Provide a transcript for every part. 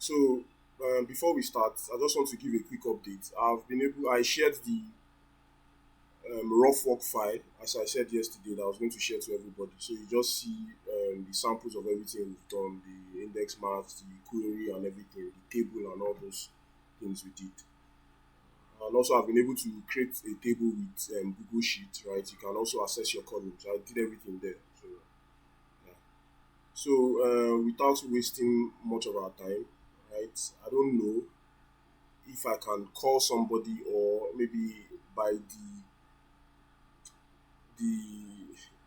So before we start, I just want to give a quick update. I shared the rough work file, as I said yesterday, that I was going to share to everybody. So you just see the samples of everything we've done, the index marks, the query and everything, the table and all those things we did. And also I've been able to create a table with Google Sheet, right? You can also access your columns. I did everything there. So, yeah. Without wasting much of our time, right? I don't know if I can call somebody or maybe by the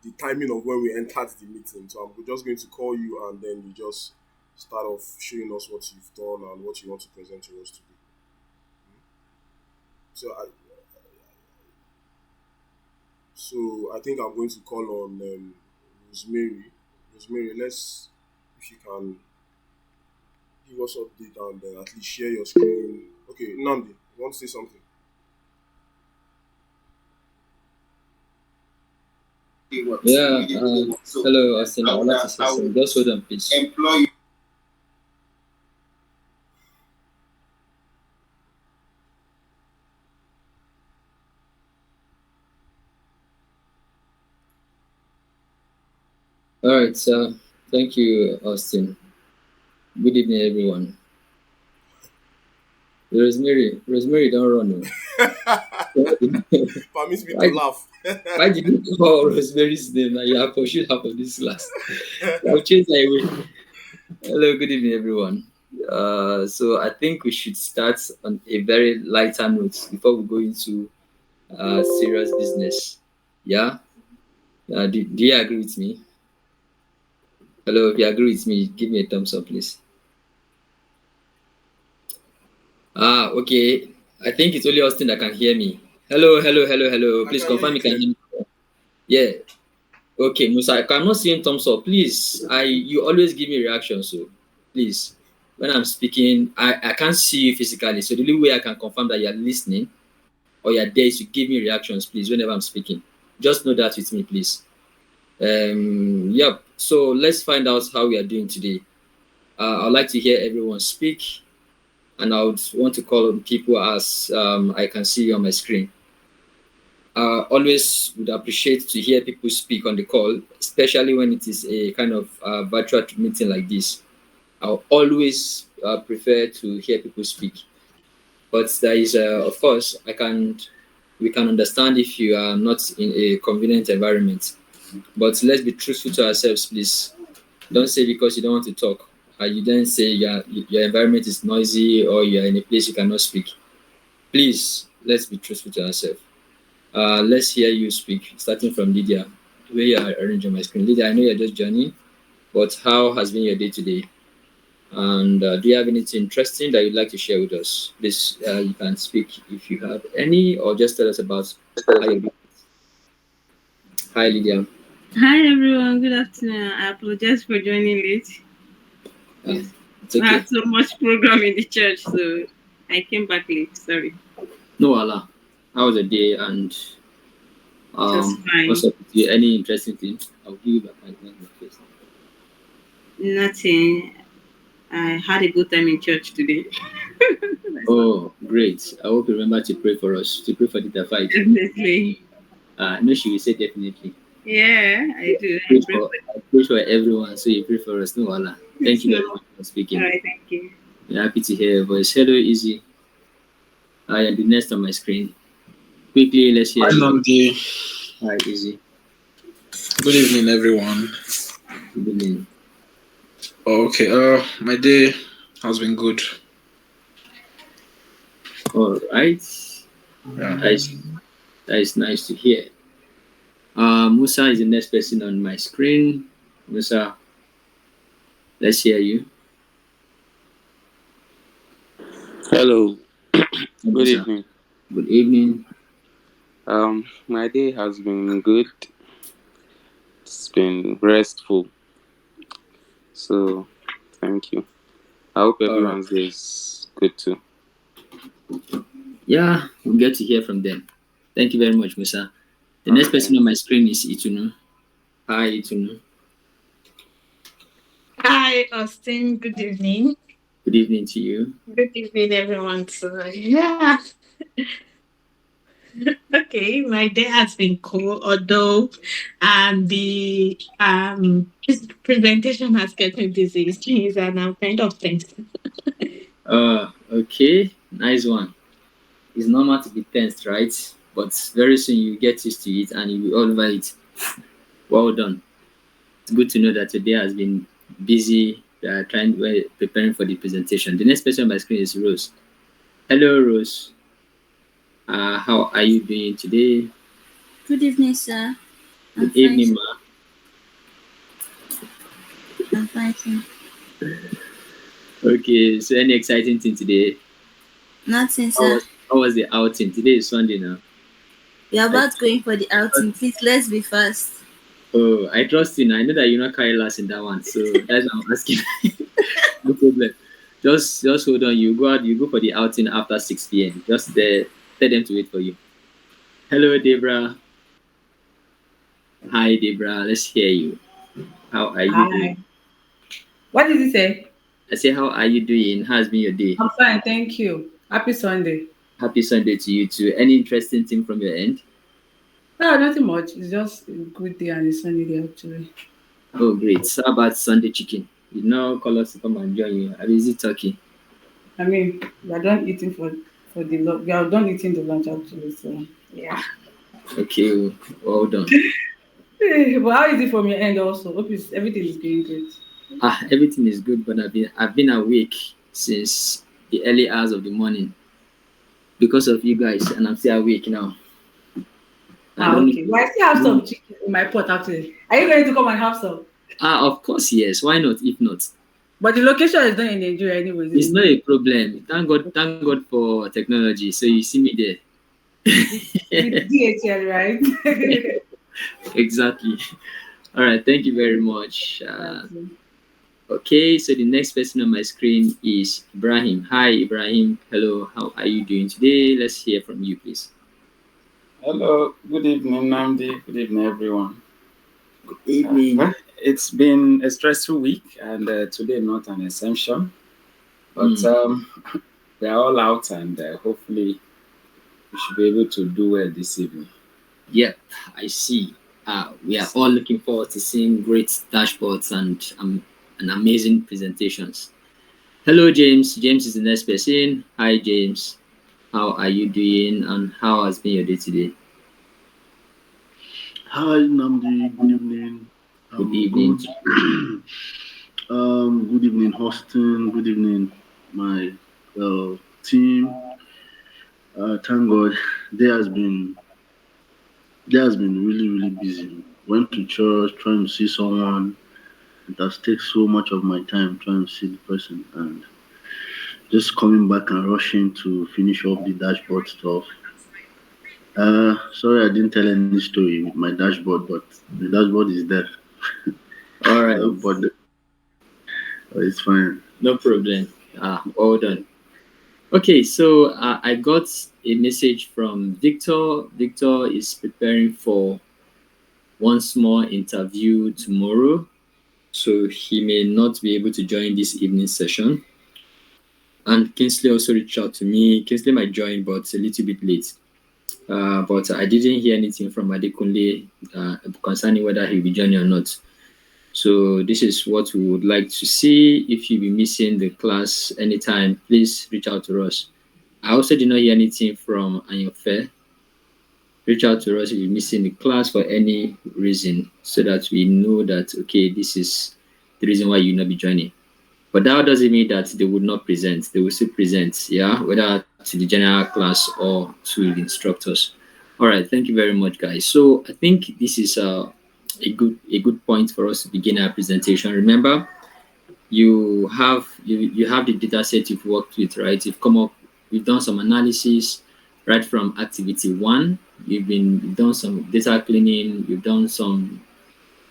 the timing of when we entered the meeting. So I'm just going to call you and then you just start off showing us what you've done and what you want to present to us today. So I so I think I'm going to call on Rosemary. Rosemary, let's if you can give us update and at least share your screen. Okay, Nandi, you want to say something? Yeah, hello, Austin. I would like to say something. Just hold on, please. All right, so thank you, Austin. Good evening, everyone. Rosemary, don't run. Permit me to laugh. Why did you call Rosemary's name? You have pursued half of this class. I've changed my way. Hello, good evening, everyone. So I think we should start on a very lighter note before we go into serious business. Yeah. Do you agree with me? Hello, if you agree with me, give me a thumbs up, please. Okay. I think it's only Austin that can hear me. Hello. Please confirm you can hear me. Yeah. Okay, Musa, I cannot see thumbs up. Please, you always give me reaction, so please, when I'm speaking, I can't see you physically. So the only way I can confirm that you're listening or you're there is to give me reactions, please, whenever I'm speaking. Just know that with me, please. Yep. So let's find out how we are doing today. I'd like to hear everyone speak, and I would want to call on people as I can see on my screen. Always would appreciate to hear people speak on the call, especially when it is a kind of virtual meeting like this. I'll always prefer to hear people speak. But there is, of course, we can understand if you are not in a convenient environment. But let's be truthful to ourselves, please. Don't say because you don't want to talk. You then say your environment is noisy or you're in a place you cannot speak. Please, let's be truthful to ourselves. Let's hear you speak, starting from Lydia. Where you are arranging my screen. Lydia, I know you're just joining, but how has been your day today? And do you have anything interesting that you'd like to share with us? Please, you can speak if you have any, or just tell us about how you're doing. Hi, Lydia. Hi everyone, good afternoon. I apologize for joining late. It's okay. I had so much program in the church, so I came back late. Sorry. No, Allah. How was the day? And Just fine. what's up with you? Any interesting thing? I'll give you back my first. Nothing. I had a good time in church today. Oh, great. I hope you remember to pray for us, to pray for Datafied. Definitely. No, she will say definitely. Yeah, I do. I pray for everyone, so you pray for us. No, Allah. Thank you very much for speaking. All right, thank you. We're happy to hear your voice. Hello, Easy. I am the next on my screen. Quickly, let's hear. Hi, Nandi. Hi, Easy. Good evening, everyone. Good evening. Okay. My day has been good. All right. Yeah. That is nice to hear. Musa is the next person on my screen. Musa, let's hear you. Hello. Good Musa. evening. Good evening. My day has been good. It's been restful. So, thank you. I hope everyone's day is good too. Yeah, we'll get to hear from them. Thank you very much, Musa. The next person on my screen is Itunu. Hi, Itunu. Hi, Austin. Good evening. Good evening to you. Good evening, everyone. So, yeah. Okay, my day has been cool, although the this presentation has kept me busy, please, and I'm kind of tense. Okay, nice one. It's normal to be tense, right? But very soon you get used to it and you will all over it. Well done. It's good to know that your day has been busy preparing for the presentation. The next person on my screen is Rose. Hello, Rose. How are you doing today? Good evening, sir. Good evening, ma. I'm fine, sir. Okay, so any exciting thing today? Nothing, sir. How was the outing? Today is Sunday now. We are about going for the outing. Please, let's be fast. Oh, I trust you. I know that you're not carry last in that one, so that's why I'm asking. No problem. Just hold on. You go out. You go for the outing after 6 p.m. Just tell them to wait for you. Hello, Debra. Hi, Debra. Let's hear you. How are you doing? What did you say? I say, how are you doing? How's been your day? I'm fine, thank you. Happy Sunday. Happy Sunday to you too. Any interesting thing from your end? No, nothing much. It's just a good day and a sunny day actually. Oh, great. So how about Sunday chicken? You know, call us to come and join you. I visit Turkey. I mean, we are done eating for the lunch. We are done eating the lunch actually. So yeah. Okay, well done. But how is it from your end also? Hope everything is going great. Everything is good, but I've been awake since the early hours of the morning because of you guys, and I'm still awake now. Okay. Well, I still have some chicken in my pot actually. Are you going to come and have some? Of course, yes. Why not? If not. But the location is not in Nigeria anyway. It's not a problem. Thank God for technology. So you see me there. With DHL, right? Exactly. All right. Thank you very much. Okay. So the next person on my screen is Ibrahim. Hi, Ibrahim. Hello. How are you doing today? Let's hear from you, please. Hello. Good evening, Namdi. Good evening, everyone. Good evening. It's been a stressful week, and today not an exception. But they're all out, and hopefully we should be able to do well this evening. Yep, I see. We are all looking forward to seeing great dashboards and amazing presentations. Hello, James. James is the next person. Hi, James. How are you doing, and how has been your day today? Hi, Namdi. Good evening. Good evening. Good evening, Austin. Good evening, my team. Thank God, day has been really, really busy. Went to church trying to see someone. It has taken so much of my time trying to see the person, and just coming back and rushing to finish off the dashboard stuff. Sorry, I didn't tell any story with my dashboard, but the dashboard is there. All right. But it's fine. No problem. Well done. Okay, so I got a message from Victor. Victor is preparing for one small interview tomorrow, so he may not be able to join this evening session. And Kingsley also reached out to me. Kingsley might join, but a little bit late. But I didn't hear anything from Adekunle concerning whether he'll be joining or not. So this is what we would like to see. If you'll be missing the class anytime, please reach out to us. I also did not hear anything from Anyofe. Reach out to us if you're missing the class for any reason, so that we know that, okay, this is the reason why you'll not be joining. But that doesn't mean that they would not present. They will still present, whether to the general class or to the instructors. All right, thank you very much, guys. So I think this is a good point for us to begin our presentation. Remember, you have the data set you've worked with, right? You've done some analysis right from activity 1. You've done some data cleaning. You've done some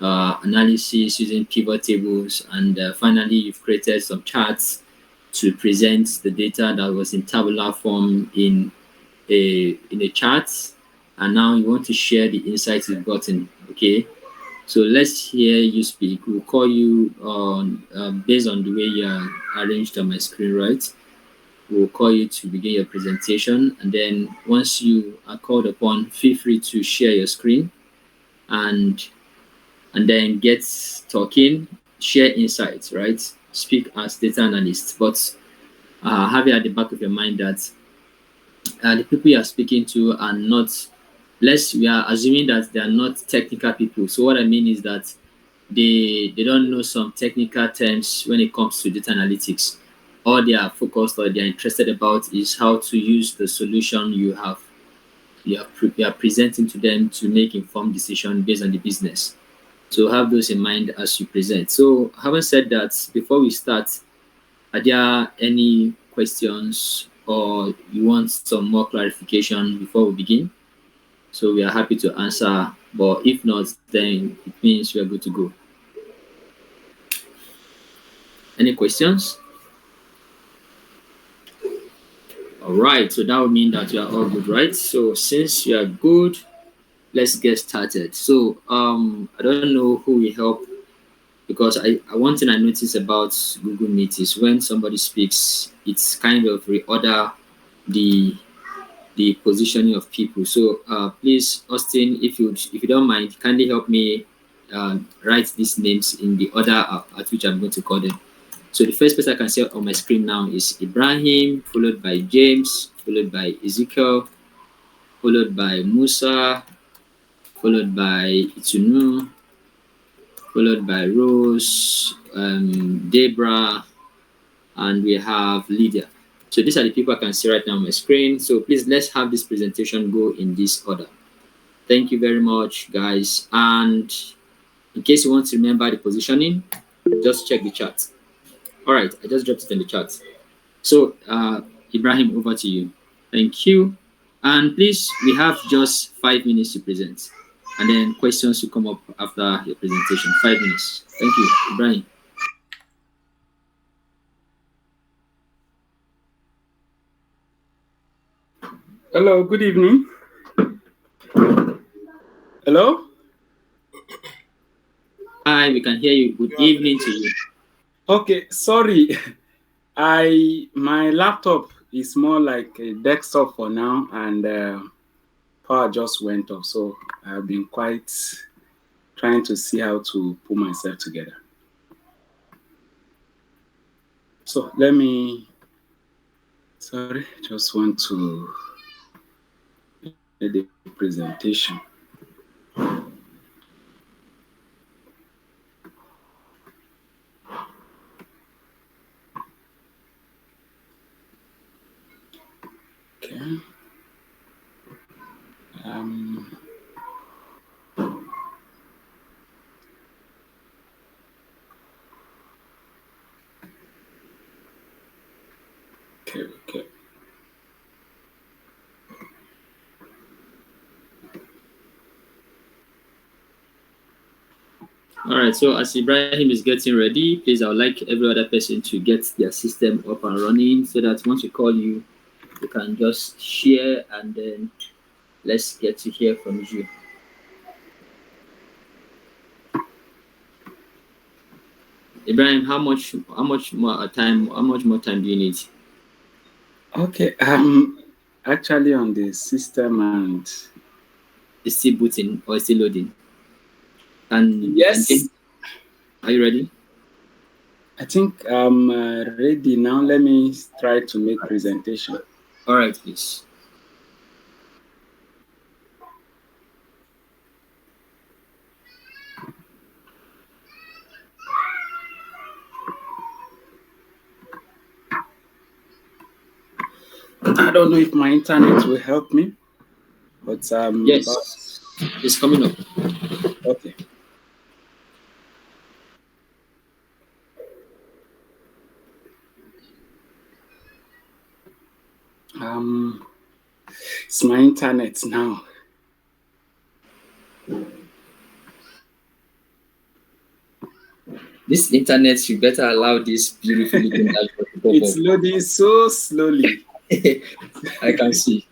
analysis using pivot tables, and finally you've created some charts to present the data that was in tabular form in a chart, and now you want to share the insights you've gotten. Okay, So let's hear you speak. We'll call you on based on the way you are arranged on my screen, right? We'll call you to begin your presentation, and then once you are called upon, feel free to share your screen and then get talking, share insights, right? Speak as data analyst, but have it at the back of your mind that the people you are speaking to are not, we are assuming that they are not technical people. So what I mean is that they don't know some technical terms when it comes to data analytics. All they are focused or they are interested about is how to use the solution you are presenting to them to make informed decision based on the business. So have those in mind as you present. So having said that, before we start, are there any questions or you want some more clarification before we begin? So we are happy to answer, but if not, then it means we are good to go. Any questions? All right, so that would mean that you are all good, right? So since you are good, let's get started. So I don't know who will help, because one thing I notice about Google Meet is when somebody speaks, it's kind of reorder the positioning of people. So please, Austin, if you don't mind, kindly help me write these names in the order at which I'm going to call them. So the first person I can see on my screen now is Ibrahim, followed by James, followed by Ezekiel, followed by Musa, followed by Itunu, followed by Rose, Debra, and we have Lydia. So these are the people I can see right now on my screen. So please, let's have this presentation go in this order. Thank you very much, guys. And in case you want to remember the positioning, just check the chat. All right, I just dropped it in the chat. So Ibrahim, over to you. Thank you. And please, we have just 5 minutes to present. And then questions will come up after your presentation. 5 minutes. Thank you, Ibrahim. Hello, good evening. Hello? Hi, we can hear you. Good evening to you. Okay, sorry. My laptop is more like a desktop for now, and power just went off. So I've been quite trying to see how to put myself together. So just want to do the presentation. Okay. Okay. All right, so as Ibrahim is getting ready, please, I would like every other person to get their system up and running so that once we call you, you can just share and then let's get to hear from you. Ibrahim, how much more time do you need? Okay, I'm actually on the system and it's still booting or still loading. And yes, are you ready? I think I'm ready now. Let me try to make presentation. All right, please. I don't know if my internet will help me, but yes, it's coming up. Okay. It's my internet now. This internet, you better allow this beautiful looking dashboard to pop It's loading so slowly. I can see.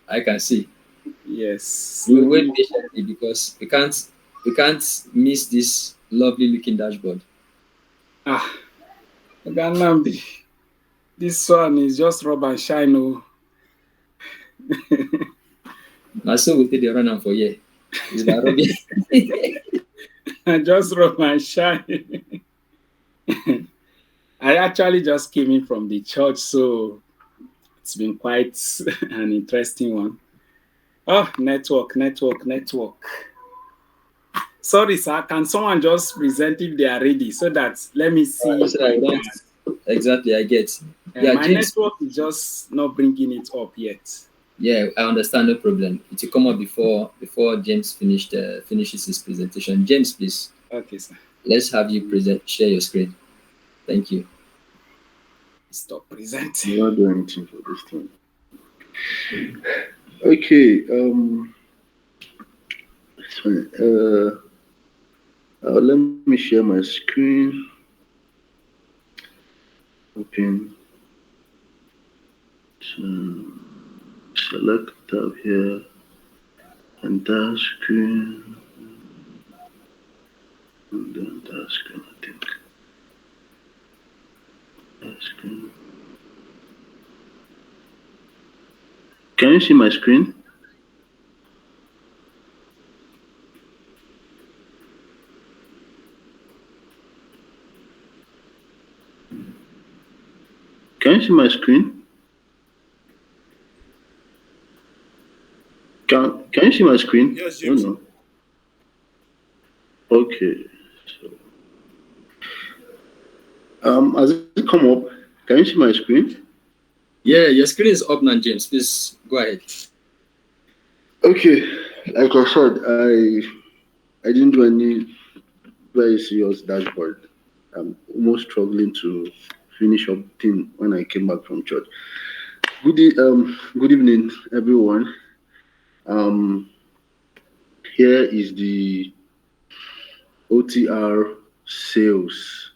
Yes. We wait patiently because we can't We can't miss this lovely looking dashboard. Namdi, this one is just rub and shine. Oh. Now, so we take the run for here. It's by Robbie. Just rub and shine. I actually just came in from the church, so it's been quite an interesting one. Oh, network. Sorry, sir. Can someone just present if they are ready so that let me see? Exactly, I get. My James, network is just not bringing it up yet. Yeah, I understand. No problem. It will come up before James finishes his presentation. James, please. Okay, sir. Let's have you share your screen. Thank you. Stop presenting. I'm not doing anything for this thing. Okay. It's fine. Let me share my screen. Open. So select tab here. Entire screen. And then entire screen, I think. Screen. Can you see my screen? Can you see my screen? Can you see my screen? Yes, James. No. Okay. So, has it come up? Can you see my screen? Yeah, your screen is up now, James. Please go ahead. Okay. Like I said, I didn't do any very serious dashboard. I'm almost struggling to finish up thing when I came back from church. Good evening, everyone. Here is the OTR sales.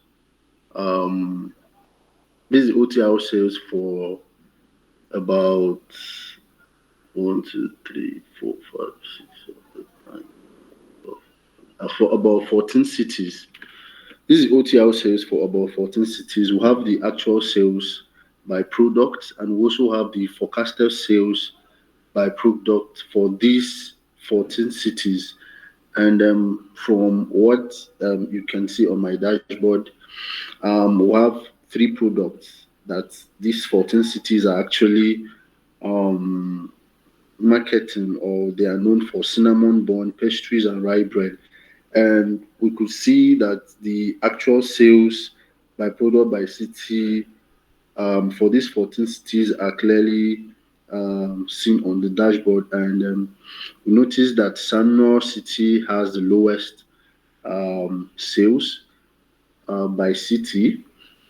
This is OTR sales for about 1, 2, 3, 4, 5, 6, 7, 8, 9, 12. For about 14 cities. This is OTR sales for about 14 cities. We have the actual sales by product, and we also have the forecasted sales by product for these 14 cities. And from what you can see on my dashboard, we have 3 products that these 14 cities are actually marketing, or they are known for cinnamon bun, pastries, and rye bread. And we could see that the actual sales by product by city for these 14 cities are clearly seen on the dashboard. And we notice that Sanur City has the lowest sales by city.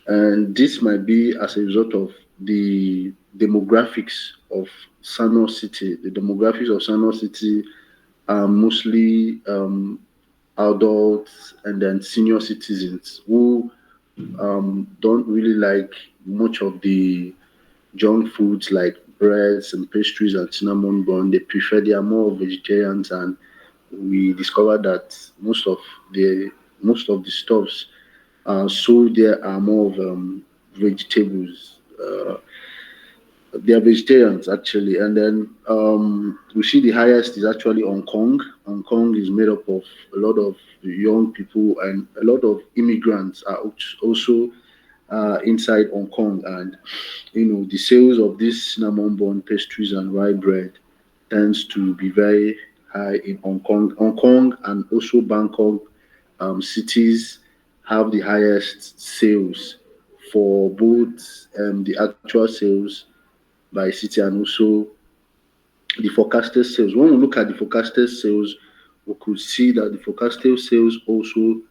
And this might be as a result of the demographics of Sanur City. The demographics of Sanur City are mostly adults and then senior citizens who don't really like much of the junk foods like breads and pastries and cinnamon bun. They are more vegetarians, and we discovered that most of the stuffs sold there are more of vegetables. They are vegetarians actually. And then we see the highest is actually Hong Kong. Hong Kong is made up of a lot of young people, and a lot of immigrants are also inside Hong Kong. And the sales of these cinnamon bun, pastries, and rye bread tends to be very high in Hong Kong. Hong Kong and also Bangkok cities have the highest sales for both the actual sales by city and also the forecasted sales. When we look at the forecasted sales, we could see that the forecasted sales also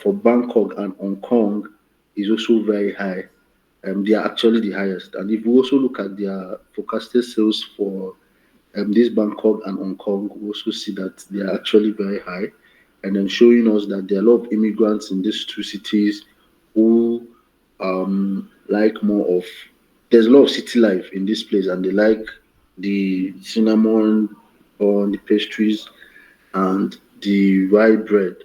for Bangkok and Hong Kong is also very high. They are actually the highest. And if we also look at their forecasted sales for this Bangkok and Hong Kong, we also see that they are actually very high. And then showing us that there are a lot of immigrants in these 2 cities who like more of, there's a lot of city life in this place, and they like the cinnamon bun, the pastries, and the rye bread.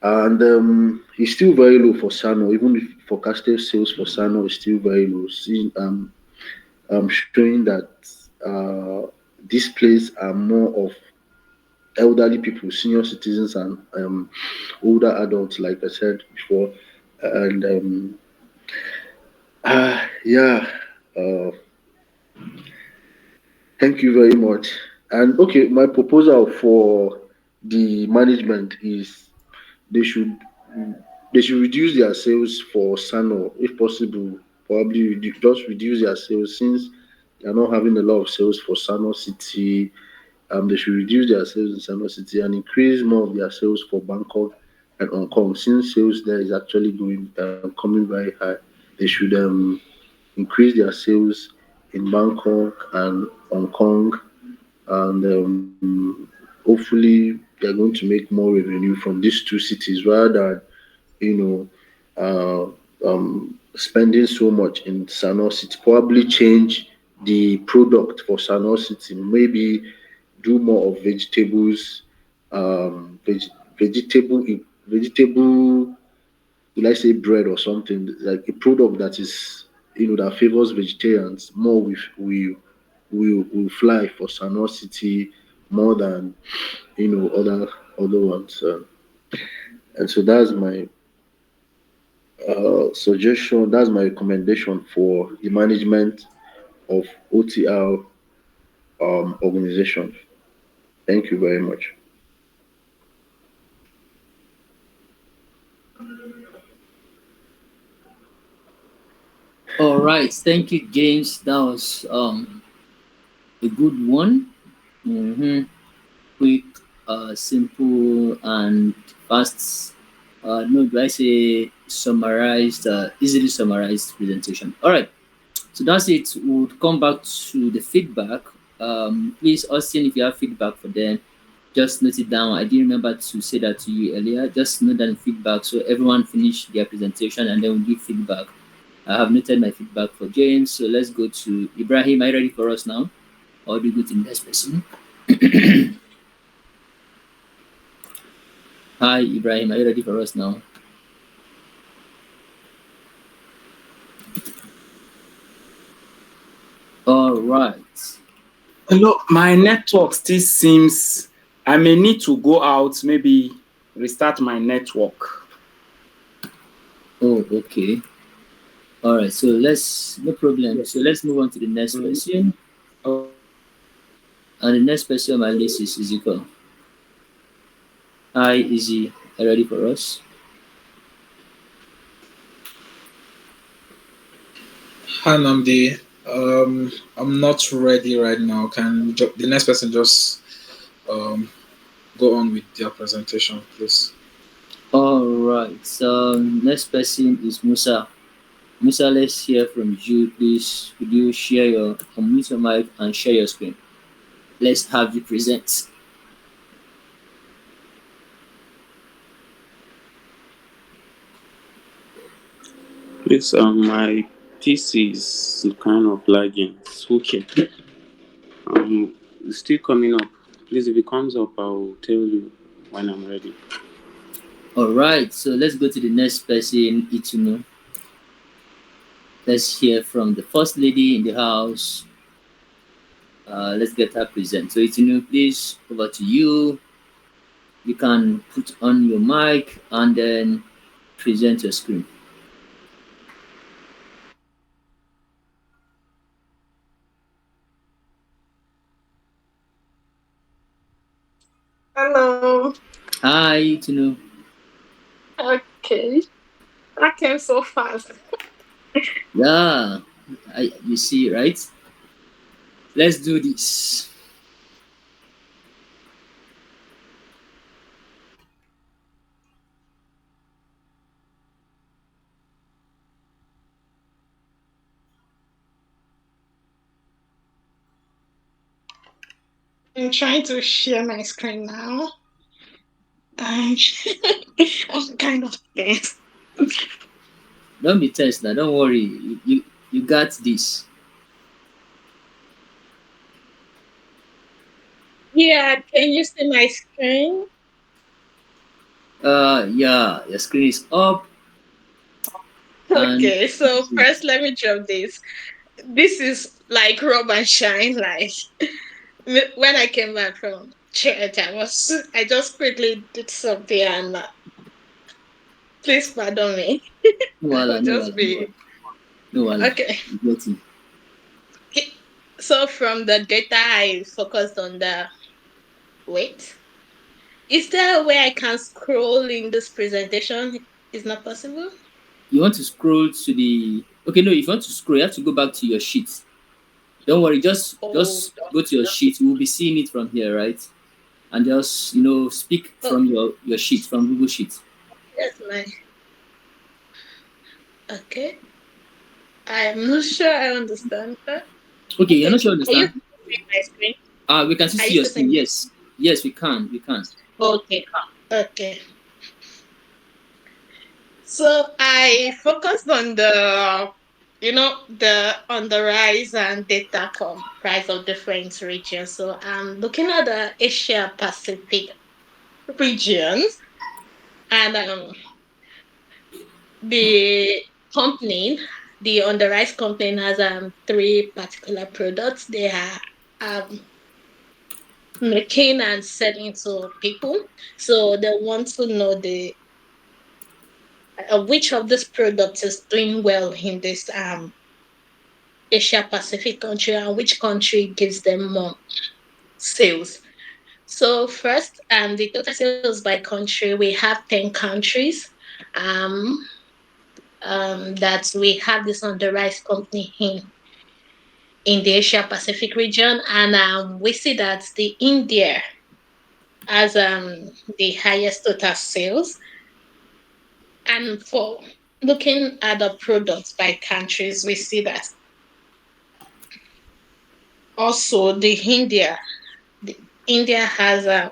And it's still very low for Sano, even if forecasted sales for Sano is still very low. Seeing showing that these places are more of elderly people, senior citizens, and older adults, like I said before. And yeah, uh, thank you very much. And okay, my proposal for the management is they should they should reduce their sales for Sano if possible. Probably just reduce their sales since they are not having a lot of sales for Sano City. They should reduce their sales in Sano City and increase more of their sales for Bangkok and Hong Kong. Since sales there is actually going coming very high, they should increase their sales in Bangkok and Hong Kong, and hopefully they're going to make more revenue from these two cities rather than you spending so much in Sano City. Probably change the product for Sano City. Maybe do more of vegetables, vegetable, vegetable. Will I say bread or something like a product that is that favors vegetarians more? Will fly for Sano City more than other ones. And so that's my suggestion. That's my recommendation for the management of OTR organization. Thank you very much. All right, thank you, James. That was a good one. Quick, simple, and fast. No, do I say summarized? Easily summarized presentation. All right. So that's it. We'll come back to the feedback. Please, Austin, if you have feedback for them, just note it down. I didn't remember to say that to you earlier. Just note down feedback so everyone finish their presentation and then we'll give feedback. I have noted my feedback for James. So let's go to Ibrahim. Are you ready for us now? Or do you go to the next person? Hi, Ibrahim. Are you ready for us now? All right. Hello, my network still seems I may need to go out, maybe restart my network. Oh, okay. All right, so no problem. So let's move on to the next person. Oh. And the next person on my list is Ezekiel. Hi, Izzy. Are you ready for us? Hi, Namdi. I'm not ready right now. Can the next person just go on with their presentation, please? All right. So next person is Musa. Musa, let's hear from you, please. Could you unmute your mic and share your screen? Let's have you present. Please, my PC is kind of lagging. It's okay. It's still coming up. Please, if it comes up, I'll tell you when I'm ready. All right, so let's go to the next person, Ituno. Let's hear from the first lady in the house. Let's get her present. So Ituno, please, over to you. You can put on your mic and then present your screen. Hello. Hi, Ituno. Okay. That came so fast. Yeah, you see, right? Let's do this. I'm trying to share my screen now. I'm kind of tense. Don't be tense now. Don't worry. You got this. Yeah, can you see my screen? Yeah, your screen is up. And Okay, so first let me drop this. This is like rub and shine. Like when I came back from church, I just quickly did something and please pardon me. no I wala, will no just wala, no be wala, no wala. okay. You get it. So from the data, I focused on the wait. Is there a way I can scroll in this presentation? Is not possible. You want to scroll to the okay, no, if you want to scroll, you have to go back to your sheet. Don't worry, Oh, just go to your sheet. We'll be seeing it from here, right? And just speak oh, from your sheet, from Google Sheet. yes, my okay. I'm not sure I understand that. Okay, you're not Okay, sure are you understand? seeing my screen? We can still Are see you your still screen. seeing? Yes. Yes, we can. Okay, okay. So I focused on the on the rise and data rise of different regions. So I'm looking at the Asia Pacific regions, and the company, the on the rise company has three particular products. They are um making and selling to people. So they want to know the which of these products is doing well in this Asia Pacific country and which country gives them more sales. So first, the total sales by country, we have 10 countries um, that we have this on the rice company in the Asia Pacific region, and we see that the India has the highest total sales. And for looking at the products by countries, we see that also the India has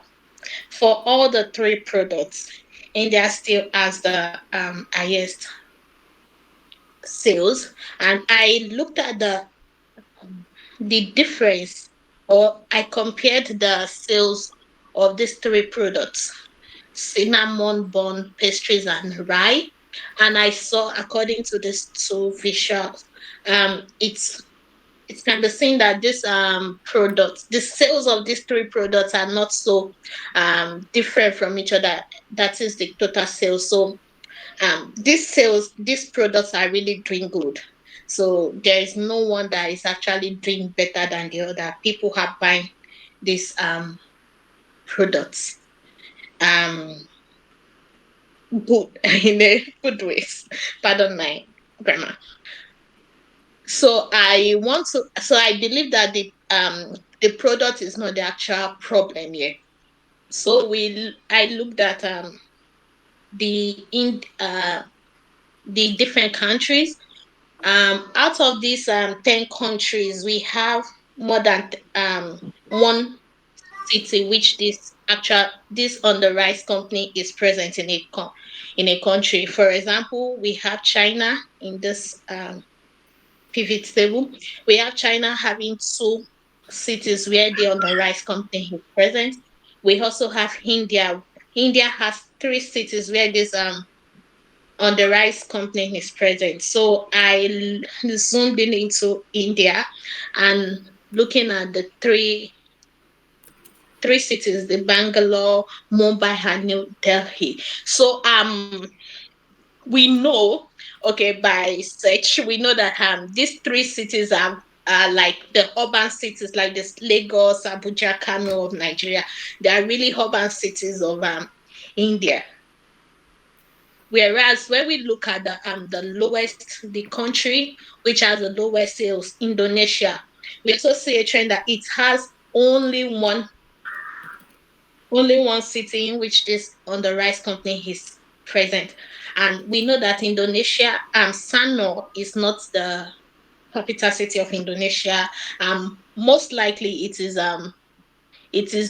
for all the three products, India still has the highest sales. And I looked at the difference, or I compared the sales of these three products: cinnamon bun, pastries, and rye. And I saw, according to these two visuals, it can be seen that this products, the sales of these three products are not so different from each other. That is the total sales. So these products are really doing good. So there is no one that is actually doing better than the other. People are buying these products um good in a good ways. Pardon my grammar. So I believe that the product is not the actual problem here. So I looked at the in the different countries. Out of these 10 countries, we have more than one city which this on the rice company is present in a country. For example, we have China in this pivot table. We have China having two cities where the on the rice company is present. We also have India. India has three cities where this on the rice company is present. So zoomed in into India and looking at the three cities: the Bangalore, Mumbai, and New Delhi. So we know, okay, by search, we know that these three cities are like the urban cities, like this Lagos, Abuja, Kano of Nigeria. They are really urban cities of India. Whereas when we look at the country which has the lowest sales, Indonesia, we also see a trend that it has only one city in which this on the rice company is present. And we know that Indonesia, Sanur is not the capital city of Indonesia. Most likely it is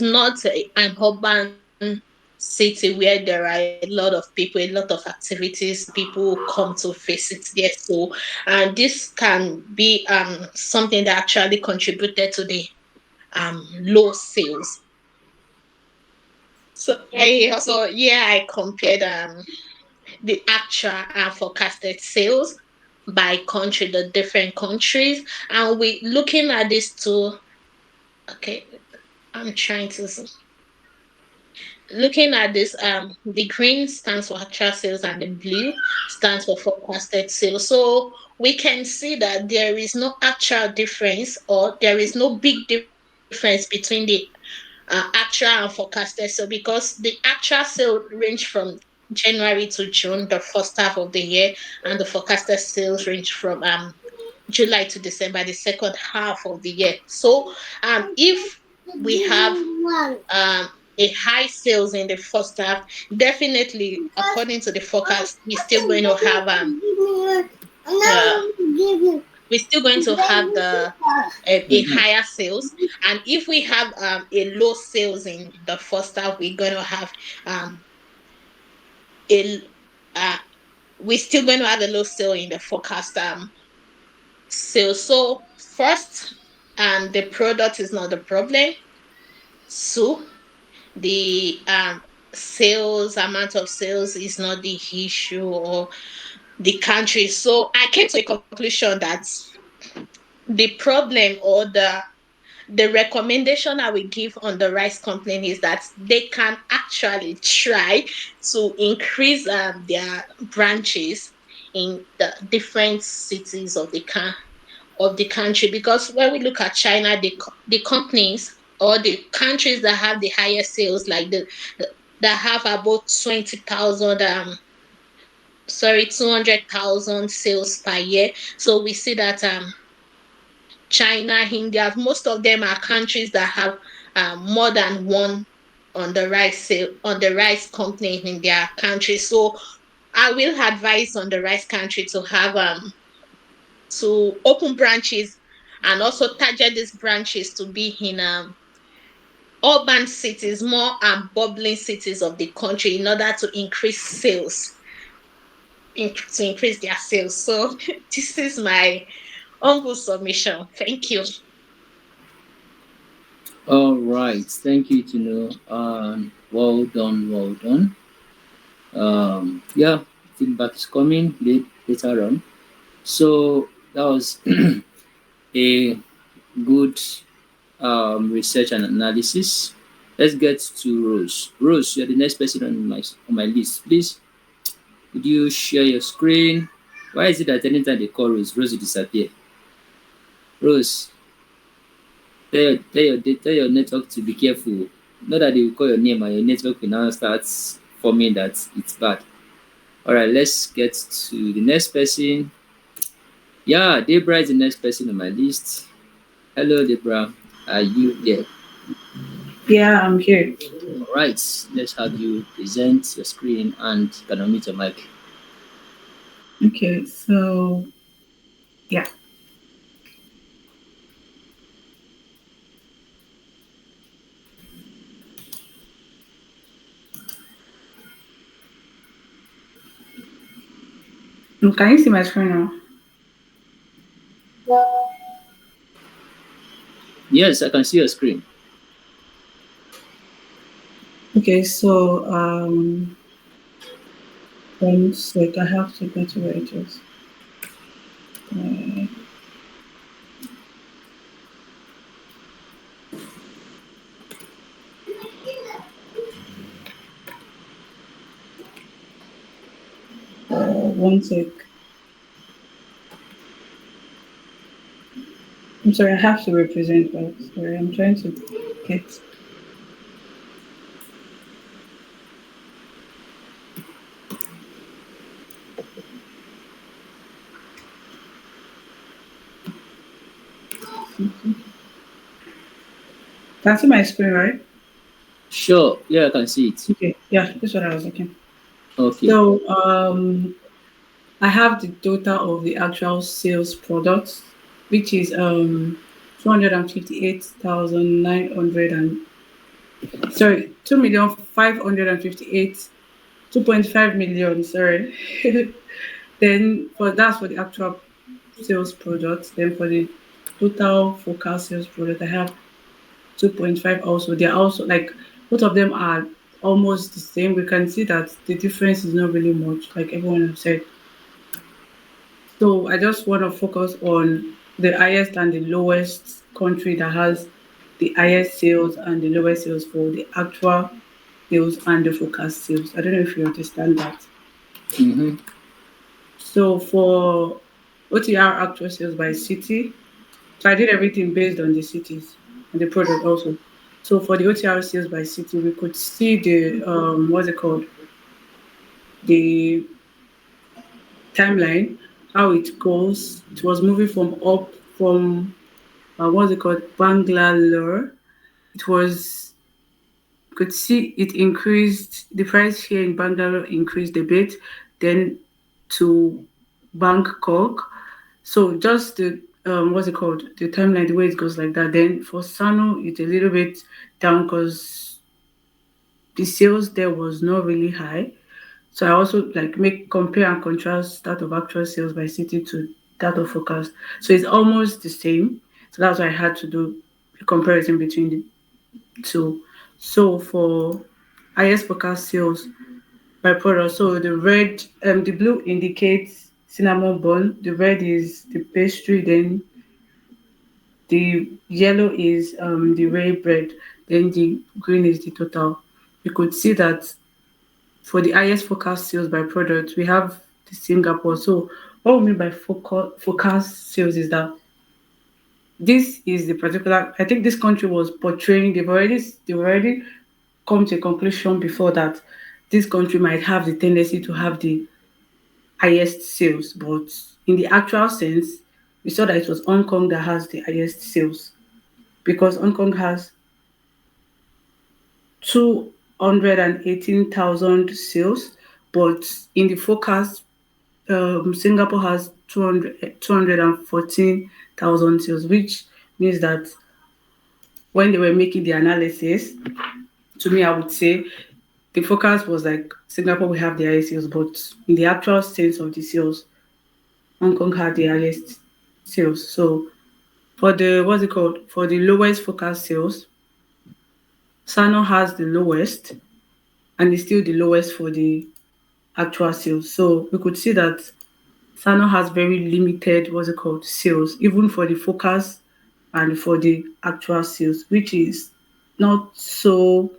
not an urban city where there are a lot of people, a lot of activities, people come to visit there. So this can be something that actually contributed to the low sales. I compared the actual and forecasted sales by country, the different countries, and we looking at this too. Okay, I'm trying to looking at this. The green stands for actual sales and the blue stands for forecasted sales. So we can see that there is no actual difference, or there is no big difference between the actual and forecasted. So because the actual sale range from January to June, the first half of the year, and the forecasted sales range from July to December, the second half of the year. So if we have a high sales in the first half, definitely according to the forecast, uh, we're still going to have a Mhm. higher sales. And if we have a low sales in the first half, we're going to have um a uh, we're still going to have a low sale in the forecast sales. So first, the product is not the problem. So the sales amount of sales is not the issue, or the country. So I came to a conclusion that the problem, or the recommendation I will give on the rice company, is that they can actually try to increase their branches in the different cities of the country. Because when we look at China, the companies, or the countries that have the highest sales, like that have about 20,000 200,000 sales per year. So we see that China, India, most of them are countries that have more than one on the rice company in their country. So I will advise on the rice country to have to open branches, and also target these branches to be in urban cities, more bubbling cities of the country, in order to increase sales, to increase their sales. So this is my humble submission. Thank you. All right. Thank you to know. Well done. Well done. Yeah, feedback is coming later on. So that was a good research and analysis. Let's get to Rose. Rose, you're the next person on my list. Please, could you share your screen? Why is it that anytime they call Rose, Rose will disappear? Rose, tell your network to be careful. Not that they will call your name and your network will now start forming that it's bad. All right, let's get to the next person. Yeah, Debra is the next person on my list. Hello, Debra. Are you there? Yeah, I'm here. All right, let's have you present your screen and can unmute your mic. Okay, so yeah. Can you see my screen now? Yes, I can see your screen. Okay, so 1 sec, I have to go to where it is. One sec. I'm sorry, I have to represent, but sorry, I'm trying to get. Can you see my screen, right? Sure. Yeah, I can see it. Okay, yeah, that's what I was looking. Okay. So I have the total of the actual sales products, which is 258,900 and sorry, 2,558,000 2.5 million, sorry. Then that's for the actual sales product. Then for the total forecast sales product, I have 2.5 also. They're also like both of them are almost the same. We can see that the difference is not really much, like everyone has said. So I just want to focus on the highest and the lowest country that has the highest sales and the lowest sales for the actual sales and the forecast sales. I don't know if you understand that. Mm-hmm. So for OTR actual sales by city, so I did everything based on the cities and the product also. So for the OTR sales by city, we could see the what's it called? The timeline, how it goes. It was moving from up from what's it called? Bangalore. It was could see it increased the price here in Bangalore increased a bit, then to Bangkok. So just the what's it called? The timeline, the way it goes like that. Then for Sano, it's a little bit down because the sales there was not really high. So I also like make compare and contrast that of actual sales by city to that of forecast. So it's almost the same. So that's why I had to do a comparison between the two. So for highest forecast sales by product, so the blue indicates cinnamon bun, the red is the pastry, then the yellow is the rye bread, then the green is the total. You could see that for the highest forecast sales by product, we have the Singapore. So what we mean by forecast sales is that this is the particular. I think this country was portraying. They've already come to a conclusion before that this country might have the tendency to have the highest sales, but in the actual sense, we saw that it was Hong Kong that has the highest sales because Hong Kong has 218,000 sales, but in the forecast, Singapore has 214,000 sales, which means that when they were making the analysis, to me, I would say the forecast was like Singapore will have the highest sales, but in the actual sense of the sales, Hong Kong had the highest sales. So for the what's it called? For the lowest forecast sales, Sano has the lowest and is still the lowest for the actual sales. So we could see that Sano has very limited what's it called sales, even for the forecast and for the actual sales, which is not so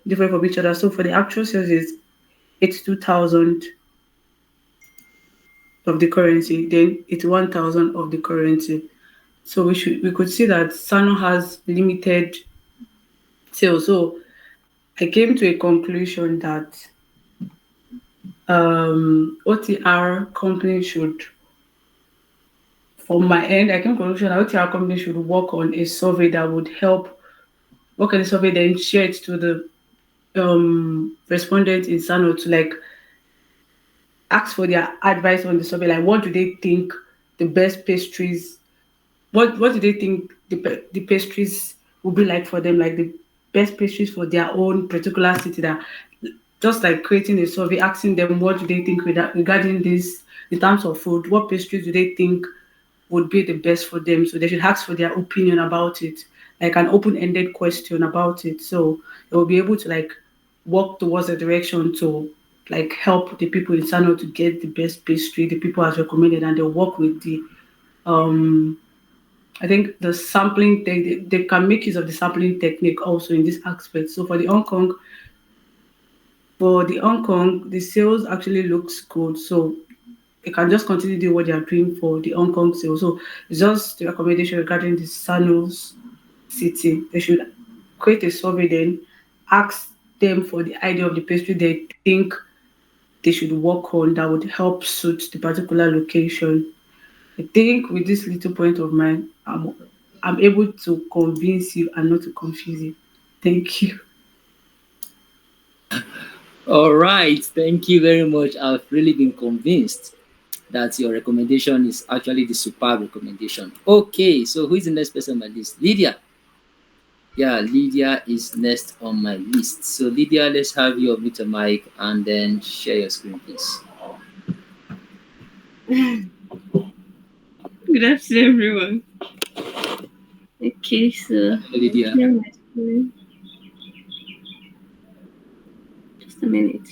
different from each other. So for the actual sales is 82,000 of the currency, then 81,000 of the currency. So we could see that Sano has limited sales. So I came to a conclusion that OTR company should, from my end, I came to a conclusion that OTR company should work on a survey that would help work on the survey, then share it to the respondents in Sano to like ask for their advice on the survey. Like, what do they think the best pastries? What do they think the pastries would be like for them? Like the best pastries for their own particular city. That just like creating a survey, asking them what do they think regarding this in terms of food. What pastries do they think would be the best for them? So they should ask for their opinion about it, like an open-ended question about it. So they will be able to like work towards a direction to like help the people in Sano to get the best pastry the people has recommended, and they'll work with the um I think the sampling they can make use of the sampling technique also in this aspect. So for the Hong Kong, the sales actually looks good. So they can just continue doing what they are doing for the Hong Kong sales. So it's just the recommendation regarding the Sanos city. They should create a survey, then ask them for the idea of the pastry they think they should work on that would help suit the particular location. I think with this little point of mine, I'm able to convince you and not to confuse you. Thank you. All right. Thank you very much. I've really been convinced that your recommendation is actually the superb recommendation. Okay, so who is the next person on my list? Lydia. Yeah, Lydia is next on my list. So Lydia, let's have you unmute your mic and then share your screen, please. Good afternoon, everyone. Okay, so Lydia. share my screen. a minute.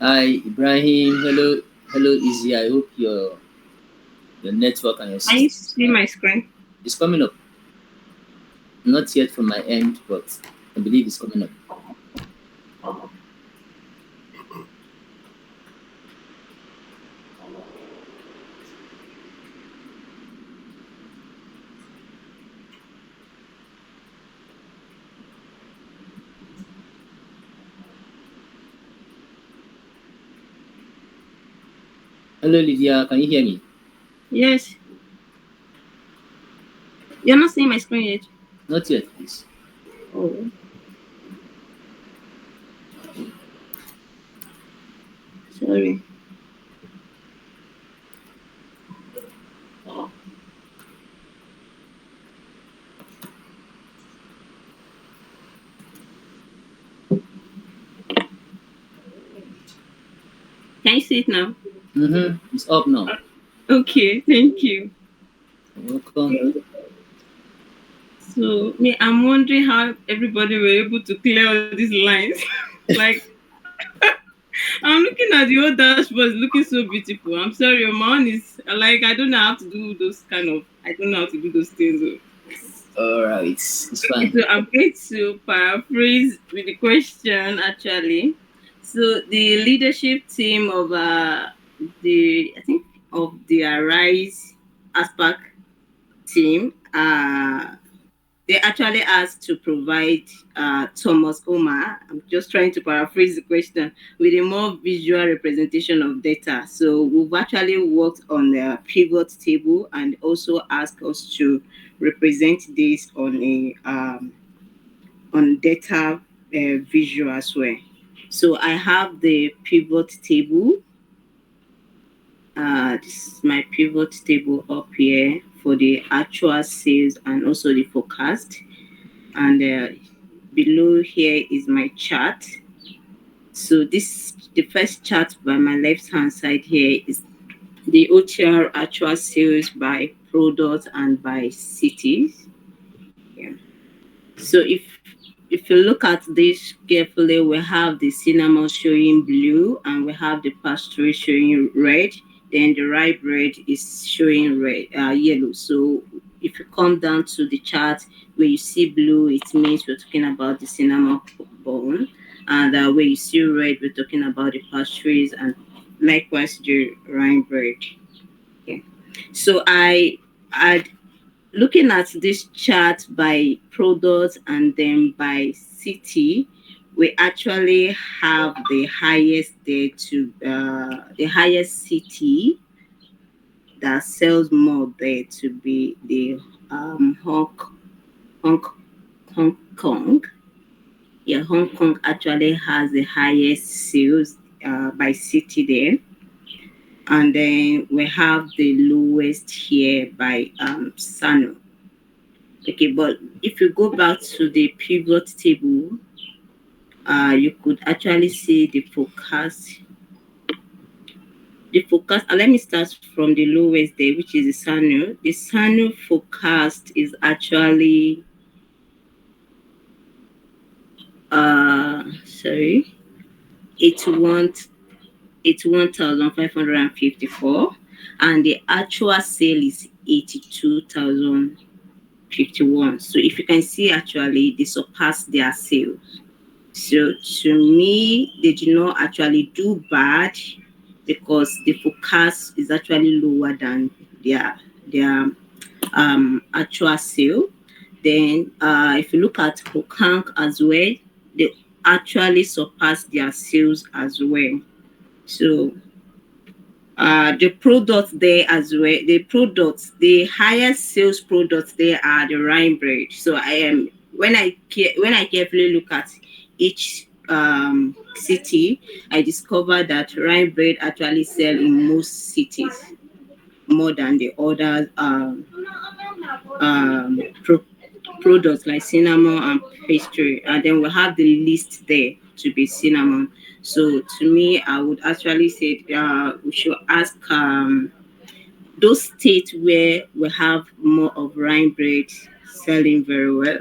Hi, Ibrahim. Hello, Izzy. I hope your network and your Can you system see my screen? is coming up. Not yet from my end, but I believe it's coming up. Hello, Lydia. Can you hear me? Yes. You're not seeing my screen yet. Not yet, please. Oh. Sorry. Can you see it now? It's up now. Okay, thank you. You're welcome. So I'm wondering how everybody were able to clear all these lines. Like I'm looking at the old dashboard, it's looking so beautiful. I'm sorry, my own is like I don't know how to do those I don't know how to do those things. All right, it's Okay, fine. so I'm going to paraphrase with the question actually. So the leadership team of the Arise ASPAC team, they actually asked to provide Thomas Omar. I'm just trying to paraphrase the question with a more visual representation of data. So we've actually worked on the pivot table and also asked us to represent this on data visual as well. So I have the pivot table. This is my pivot table up here for the actual sales and also the forecast. And below here is my chart. So the first chart by my left hand side here is the OTR actual sales by product and by cities. Yeah. So if you look at this carefully, we have the cinnamon showing blue and we have the pastry showing red. Then the rye bread is showing yellow. So if you come down to the chart where you see blue, it means we're talking about the cinnamon bone. And where you see red, we're talking about the pastries and likewise the rye bread. Okay. So I looking at this chart by product and then by city, we actually have the highest the highest city that sells more there to be the Hong, Hong Kong. Yeah, Hong Kong actually has the highest sales by city there. And then we have the lowest here by Sano. Okay, but if you go back to the pivot table, you could actually see the forecast. The forecast, let me start from the lowest there, which is the SANU. The SANU forecast is actually, sorry, 81,554, and the actual sale is 82,051. So if you can see, actually, they surpassed their sales. So to me, they did not actually do bad because the forecast is actually lower than their actual sale. Then if you look at Hong as well, they actually surpassed their sales as well. So the products there as well, the highest sales products there are the rye bread. So I am when I carefully look at each city, I discovered that rye bread actually sell in most cities more than the other products like cinnamon and pastry. And then we have the list there to be cinnamon. So to me, I would actually say we should ask those states where we have more of rye bread selling very well,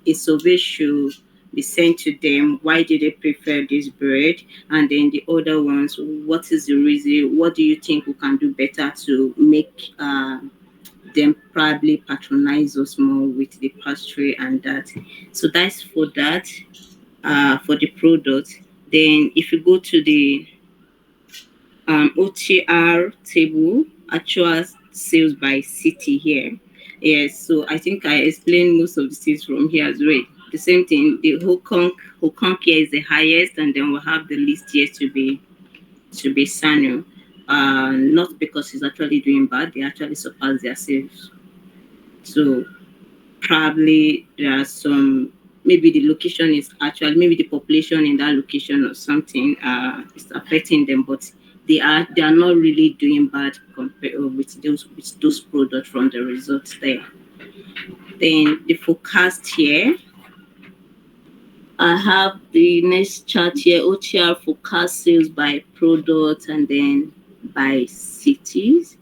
a survey should be sent to them. Why do they prefer this bread? And then the other ones, what is the reason? What do you think we can do better to make them probably patronize us more with the pastry and that? So that's for that, for the product. Then if you go to the OTR table, actual sales by city here. Yes, so I think I explained most of the cities from here as well. The same thing, the Hong Kong here is the highest, and then we'll have the list here to be Sanu. Not because it's actually doing bad, they actually surpassed their sales. So probably there are some, maybe the location is actually, maybe the population in that location or something is affecting them, but they are not really doing bad compared with those products from the results there. Then the forecast here, I have the next chart here, OTR forecast sales by product and then by cities.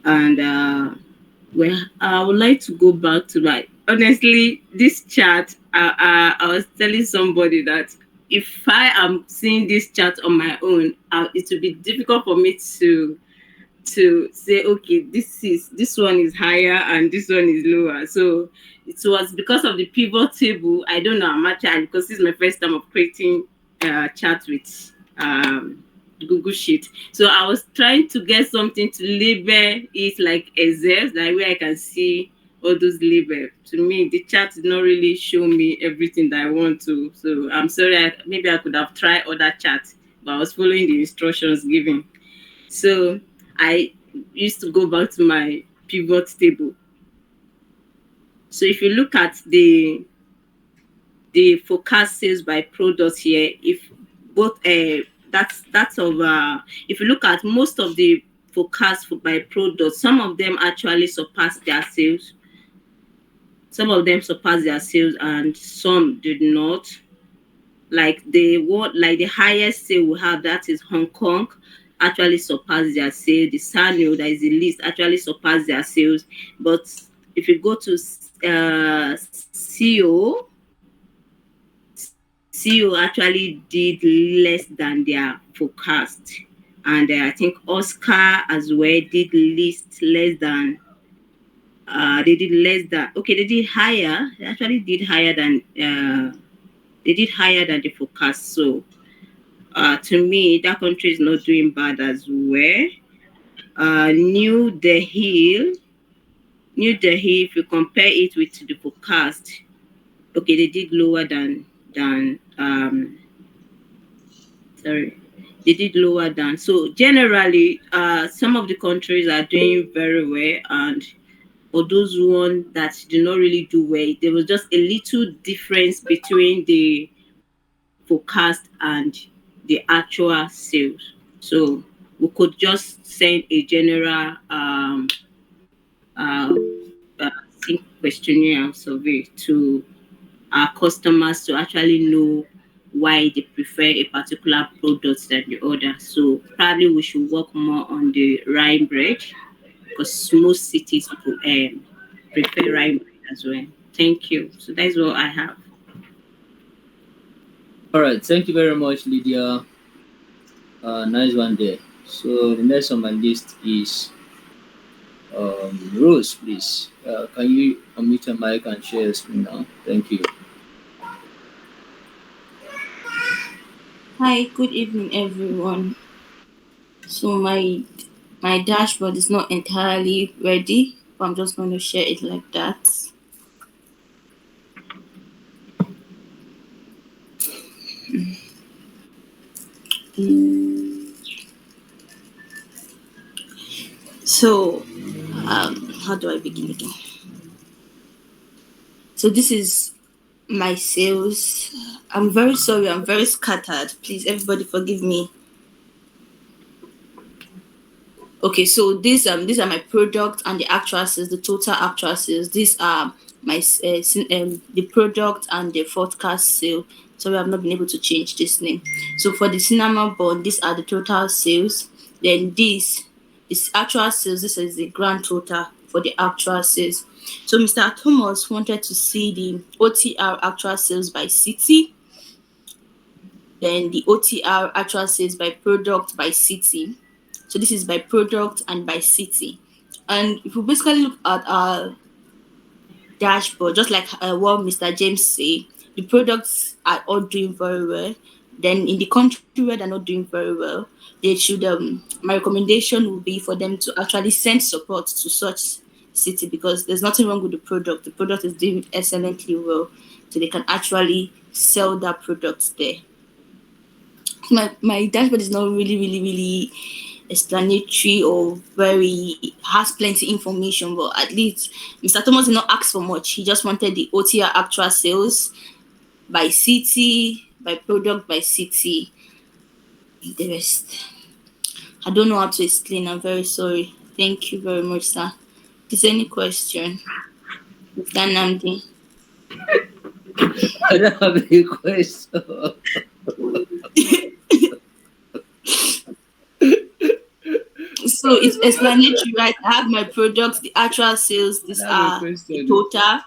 And well, I would like to go back to honestly, this chart, I was telling somebody that if I am seeing this chart on my own, it will be difficult for me to say, okay, this one is higher and this one is lower. So it was because of the pivot table. I don't know how much, because this is my first time of creating chart with Google Sheet. So I was trying to get something to label it like Excel, like where I can see all those labels. To me, the chart did not really show me everything that I want to. So I'm sorry, maybe I could have tried other charts, but I was following the instructions given. So I used to go back to my pivot table. So if you look at the forecast sales by product here, if both that's of if you look at most of the forecasts by product, some of them actually surpass their sales. Some of them surpass their sales and some did not. Like the highest sale we have, that is Hong Kong, actually surpassed their sales. The Sanyo, that is the least, actually surpassed their sales. But if you go to CO actually did less than their forecast. And I think Oscar as well did less than they did less than, okay, they did higher. They actually did higher than the forecast. So to me, that country is not doing bad as well. New Delhi, if you compare it with the forecast, okay, they did lower than they did lower than. So generally, some of the countries are doing very well, and for those ones that did not really do well, there was just a little difference between the forecast and the actual sales. So we could just send a general questionnaire survey to our customers to actually know why they prefer a particular product than the other. So probably we should work more on the rye bread, because most cities prefer rye bread as well. Thank you. So that's what I have. All right, thank you very much, Lydia. Nice one there. So the next on my list is Rose, please. Can you unmute your mic and share your screen now? Thank you. Hi, good evening, everyone. So my dashboard is not entirely ready, but I'm just going to share it like that. So, how do I begin again? So this is my sales. I'm very sorry, I'm very scattered. Please, everybody forgive me. Okay, so these are my product and the actual sales, the total actual sales. These are my the product and the forecast sale. Sorry, I've not been able to change this name. So for the cinnamon bun, these are the total sales. Then this is actual sales. This is the grand total for the actual sales. So Mr. Thomas wanted to see the OTR actual sales by city, then the OTR actual sales by product by city. So this is by product and by city. And if we basically look at our dashboard, just like what Mr. James say, the products are all doing very well. Then in the country where they're not doing very well, they should my recommendation would be for them to actually send support to such city, because there's nothing wrong with the product. The product is doing excellently well, so they can actually sell that product there. My dashboard is not really explanatory or very has plenty information, but at least Mr. Thomas did not ask for much. He just wanted the OTR actual sales by city, by product, by city. The rest, I don't know how to explain. I'm very sorry. Thank you very much, sir. Is there any question? Mr. Namdi? I don't have any question. So it's explanatory, right? I have my products, the actual sales. These are the total.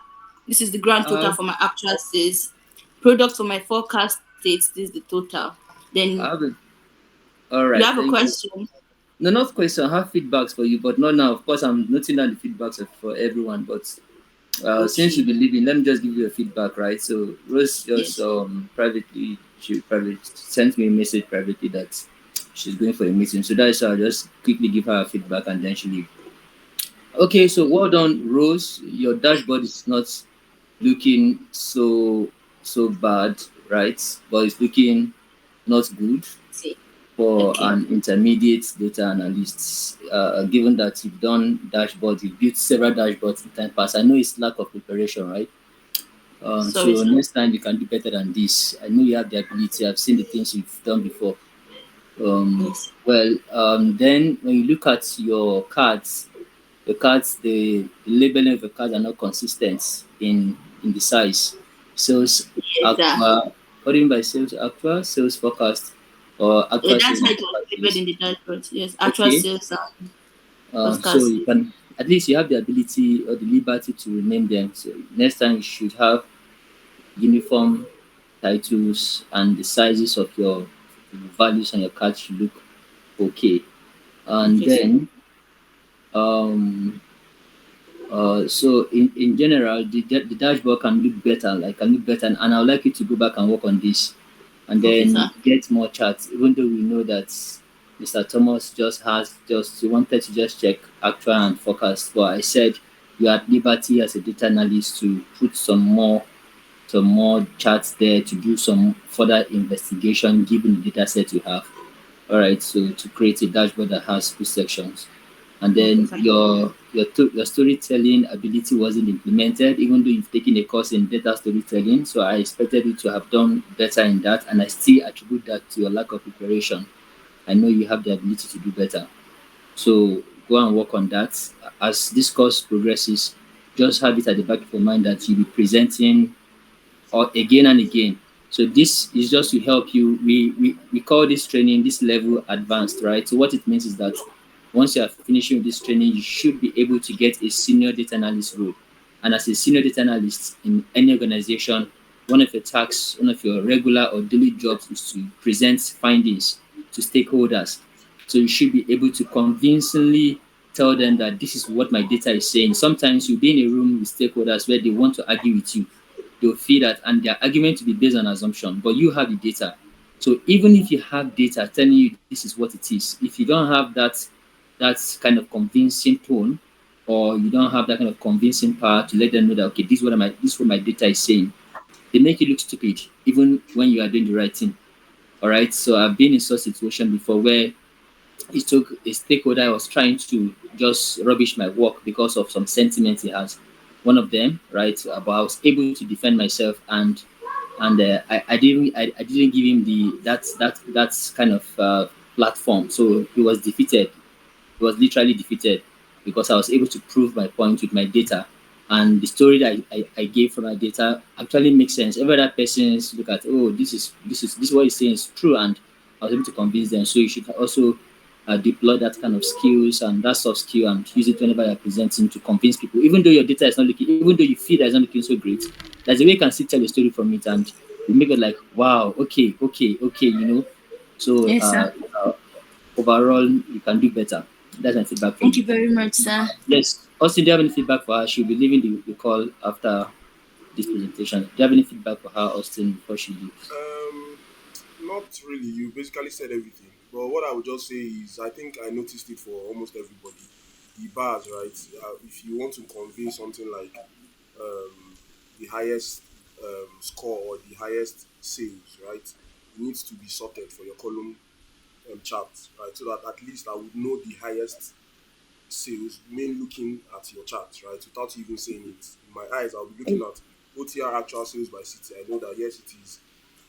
This is the grand total for my actual sales. Product for my forecast states. This is the total. Then all right. You have a question? No, not question. I have feedbacks for you, but not now. Of course, I'm noting down the feedbacks are for everyone. But since you believe in, let me just give you a feedback, right? So Rose just privately, she sent me a message privately that she's going for a meeting. So that's I'll just quickly give her a feedback and then she leave. Okay, so well done, Rose. Your dashboard is not looking so bad, right? But it's looking not good for an intermediate data analyst. Given that you've done dashboards, you've built several dashboards in time past. I know it's lack of preparation, right? So next time you can do better than this. I know you have the ability. I've seen the things you've done before. Then when you look at your cards, the labeling of the cards are not consistent in the size. Sales actual, what do you mean by sales actual, sales forecast, or actual that's sales? how it was labeled in the dashboard. Yes, actual sales and so you can, at least you have the ability or the liberty to rename them. So next time you should have uniform titles and the sizes of your values on your card should look okay. And then so in general the dashboard can look better, and I would like you to go back and work on this and then get more charts, even though we know that Mr. Thomas wanted to just check actual and forecast. But I said you had liberty as a data analyst to put some more charts there to do some further investigation given the data set you have. All right, so to create a dashboard that has two sections. And then your storytelling ability wasn't implemented, even though you've taken a course in data storytelling. So I expected you to have done better in that, and I still attribute that to your lack of preparation. I know you have the ability to do better. So go and work on that. As this course progresses, just have it at the back of your mind that you'll be presenting again and again. So this is just to help you. We call this training, this level, advanced, right? So what it means is that once you are finishing this training, you should be able to get a senior data analyst role. And as a senior data analyst in any organization, one of your tasks, one of your regular or daily jobs is to present findings to stakeholders. So you should be able to convincingly tell them that this is what my data is saying. Sometimes you'll be in a room with stakeholders where they want to argue with you. They'll feel that, and their argument to be based on assumption, but you have the data. So even if you have data telling you this is what it is, if you don't have that kind of convincing tone, or you don't have that kind of convincing power to let them know that, okay, this is what my data is saying, they make you look stupid even when you are doing the right thing. All right. So I've been in such a situation before where it took a stakeholder was trying to just rubbish my work because of some sentiment he has. One of them, right? But I was able to defend myself, and I didn't give him that kind of platform. So he was defeated. He was literally defeated because I was able to prove my point with my data, and the story that I gave from my data actually makes sense. Every other person look at, oh, this is what he's saying is true, and I was able to convince them. So you should also deploy that kind of skills and that soft skill and use it whenever you're presenting to convince people. Even though your data is not looking, even though you feel that it's not looking so great, there's a way you can still tell a story from it and you make it like, wow, okay, So Yes, sir. overall, you can do better. That's my feedback for Thank you. you very much, sir. Yes. Also, do you have any feedback for her? She'll be leaving the call after this presentation. Do you have any feedback for her, Austin, before she leaves? Not really. You basically said everything. But what I would just say is, I think I noticed it for almost everybody. The bars, right? If you want to convey something like the highest score or the highest sales, right? It needs to be sorted for your column chart, right? So that at least I would know the highest sales, main looking at your chart, right? Without even saying it. In my eyes, I'll be looking at OTR actual sales by city. I know that yes, it is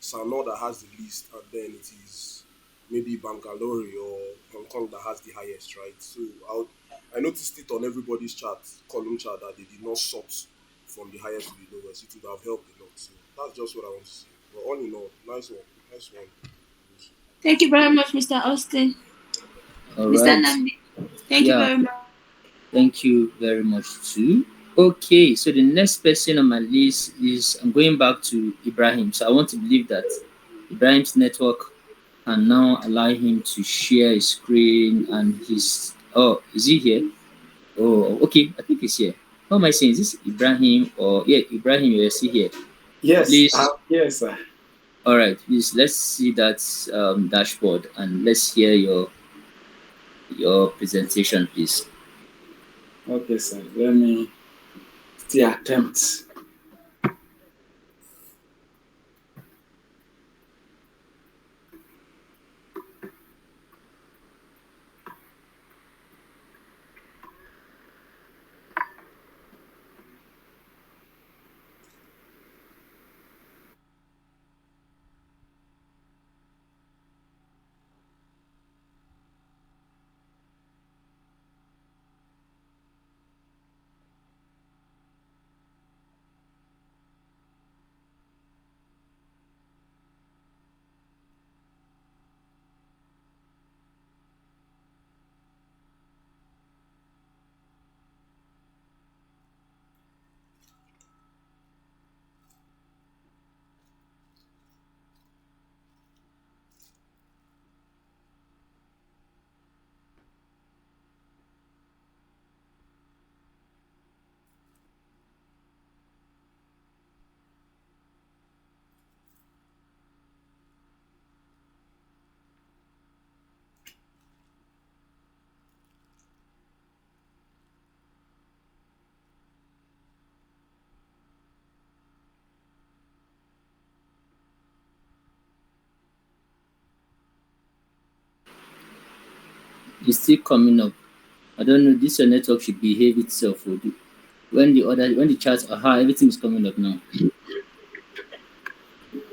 Sanor that has the least, and then it is maybe Bangalore or Hong Kong that has the highest, right? So I noticed it on everybody's chart, column chart, that they did not sort from the highest to the lowest. It would have helped a lot. So that's just what I want to say. But all in all, nice one, nice one. Thank you very much, Mr. Austin. All Mr. right. Namdi, thank you Yeah. very much. Thank you very much too. Okay, so the next person on my list is I'm going back to Ibrahim. So I want to believe that Ibrahim's network can now allow him to share his screen and his is he here? Oh, okay, I think he's here. How am I saying? Is this Ibrahim or Ibrahim, you're still here. Yes, Please. yes, sir. All right, please let's see that dashboard and let's hear your presentation, please. Okay, sir. Let me still attempt. It's still coming up. I don't know. This your network should behave itself. When the charts everything is coming up now.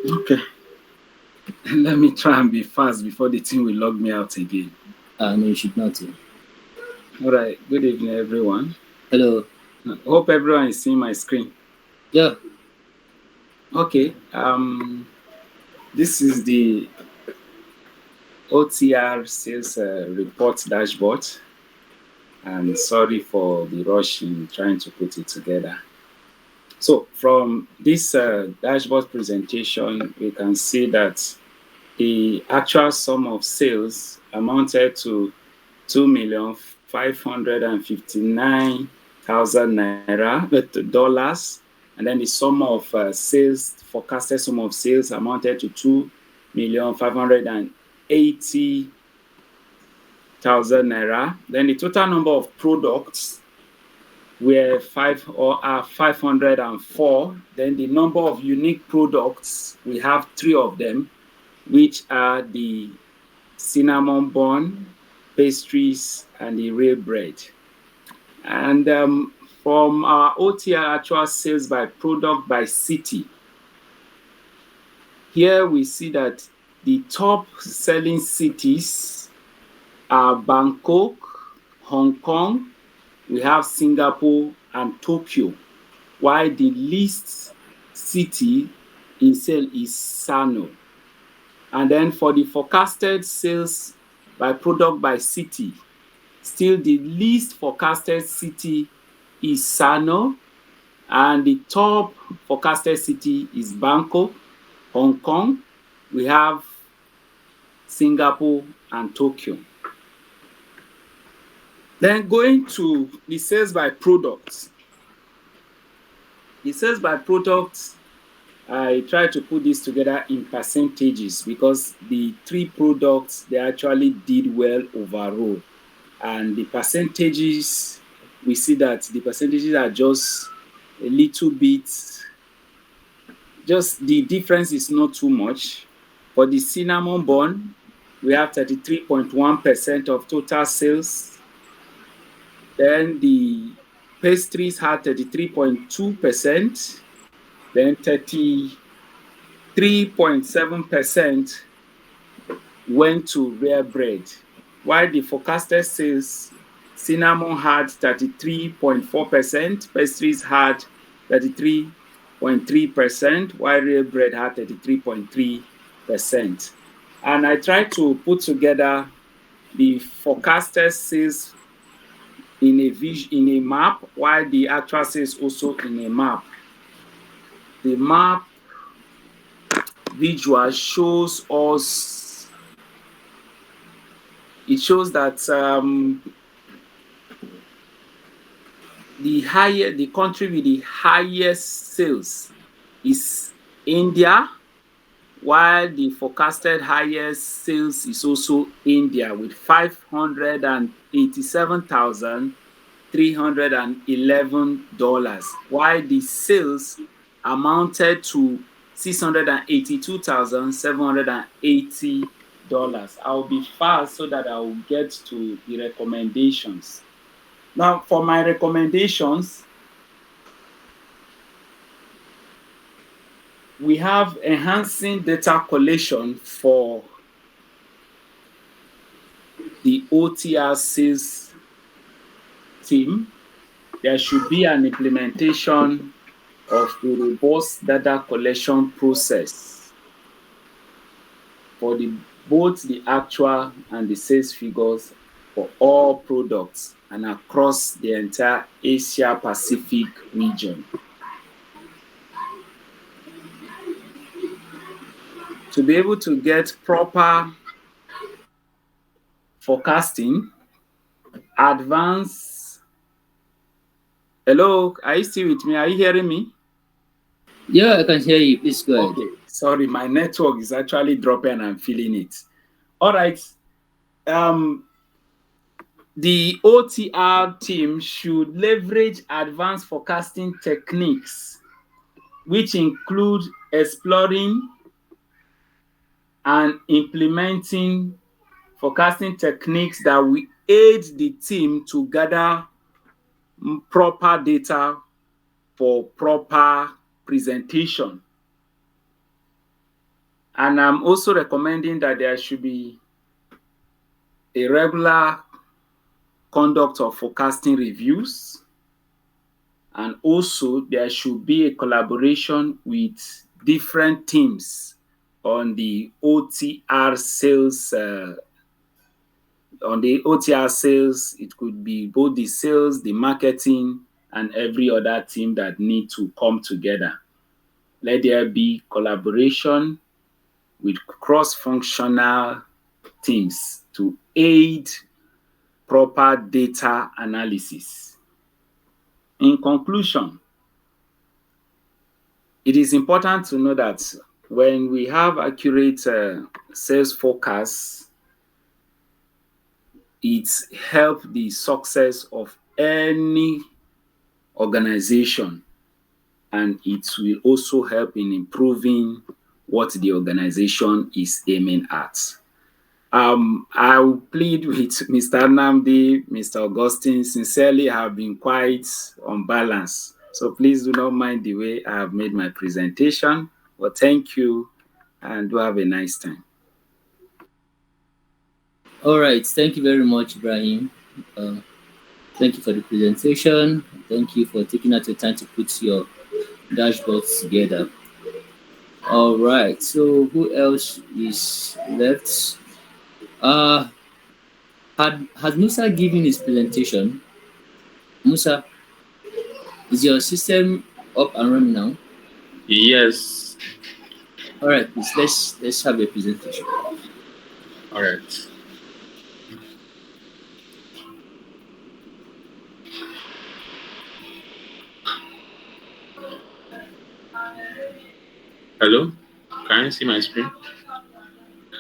Okay. Let me try and be fast before the thing will log me out again. No, you should not. All right. Good evening, everyone. Hello. Hope everyone is seeing my screen. Yeah. Okay. This is the OTR sales report dashboard. And sorry for the rush in trying to put it together. So from this dashboard presentation, we can see that the actual sum of sales amounted to 2,559,000 naira dollars, and then the sum of forecasted sum of sales amounted to 2,580,000 naira. Then the total number of products were 504. Then the number of unique products, we have 3 of them, which are the cinnamon bun, pastries, and the real bread. And from our OTR actual sales by product by city, here we see that the top selling cities are Bangkok, Hong Kong, we have Singapore and Tokyo, while the least city in sale is Sano. And then for the forecasted sales by product by city. Still, the least forecasted city is Sano, and the top forecasted city is Bangkok, Hong Kong. We have Singapore and Tokyo. Then going to the sales by products. The sales by products, I try to put this together in percentages because the three products, they actually did well overall. And the percentages, we see that the percentages are just a little bit, just the difference is not too much. For the cinnamon bun, we have 33.1% of total sales. Then the pastries had 33.2%. Then 33.7% went to rare bread. While the forecasted sales, cinnamon had 33.4%, pastries had 33.3%, while rare bread had 33.3%. And I tried to put together the forecasted sales in a map, while the actual sales also in a map. The map visual shows us, it shows that the country with the highest sales is India, while the forecasted highest sales is also India with $587,311, while the sales amounted to $682,780. I'll be fast so that I will get to the recommendations. Now, for my recommendations, we have enhancing data collection for the OTR sales team. There should be an implementation of a robust data collection process for both the actual and the sales figures for all products and across the entire Asia Pacific region. To be able to get proper forecasting, hello, are you still with me? Are you hearing me? Yeah, I can hear you. Please go ahead. Okay, sorry, my network is actually dropping and I'm feeling it. All right. The OTR team should leverage advanced forecasting techniques, which include exploring and implementing forecasting techniques that will aid the team to gather proper data for proper presentation. And I'm also recommending that there should be a regular conduct of forecasting reviews. And also there should be a collaboration with different teams on the OTR sales. It could be both the sales, the marketing, and every other team that need to come together. Let there be collaboration with cross-functional teams to aid proper data analysis. In conclusion, it is important to know that when we have accurate sales forecasts, it helps the success of any organization, and it will also help in improving what the organization is aiming at. I will plead with Mr. Namdi, Mr. Augustine. Sincerely, I have been quite unbalanced. So please do not mind the way I have made my presentation. Well, thank you, and do have a nice time. All right. Thank you very much, Ibrahim. Thank you for the presentation. Thank you for taking out your time to put your dashboards together. All right. So who else is left? Has Musa given his presentation? Musa, is your system up and running now? Yes. All right, please let's have a presentation. All right. Hello? Can you see my screen?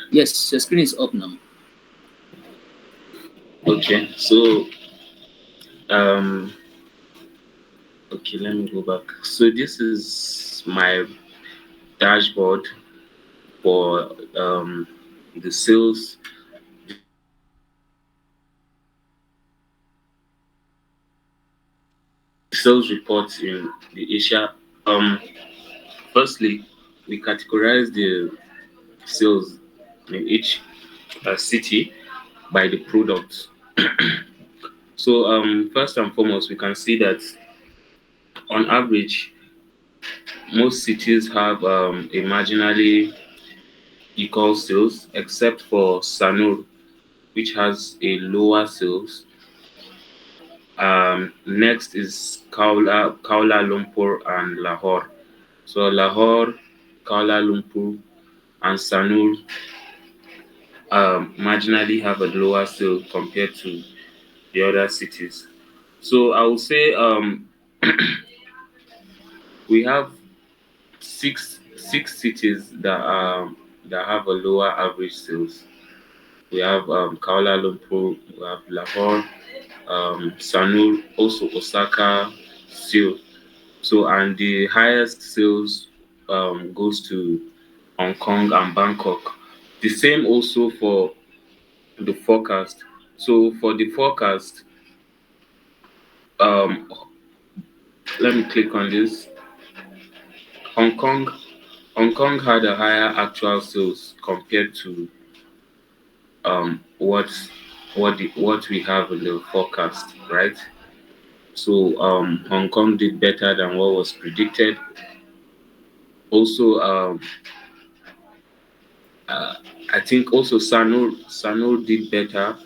Yes, your screen is up now. Okay. So okay, let me go back. So this is my dashboard for the sales reports in the Asia. Firstly, we categorize the sales in each city by the product. So first and foremost, we can see that on average, most cities have a marginally equal sales, except for Sanur, which has a lower sales. Next is Kuala Lumpur and Lahore. So Lahore, Kuala Lumpur, and Sanur marginally have a lower sale compared to the other cities. So I would say we have six cities that have a lower average sales. We have Kuala Lumpur, we have Lahore, Sanur, also Osaka, Seoul. So and the highest sales goes to Hong Kong and Bangkok. The same also for the forecast. So for the forecast, um, let me click on this. Hong Kong, Hong Kong had a higher actual sales compared to what we have in the forecast, right? So Hong Kong did better than what was predicted. Also, I think also Sanur did better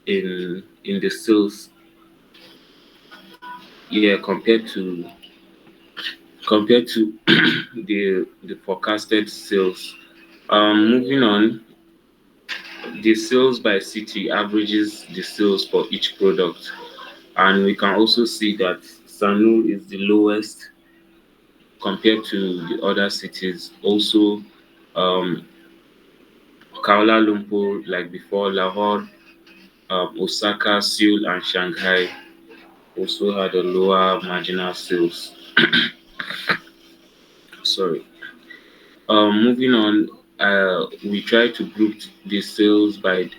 in the sales, yeah, compared to the forecasted sales. Moving on, the sales by city averages the sales for each product, and we can also see that Sanur is the lowest compared to the other cities. Also, um, Kuala Lumpur, like before, Lahore, Osaka, Seoul, and Shanghai also had a lower marginal sales. Sorry. Moving on, we try to group the sales by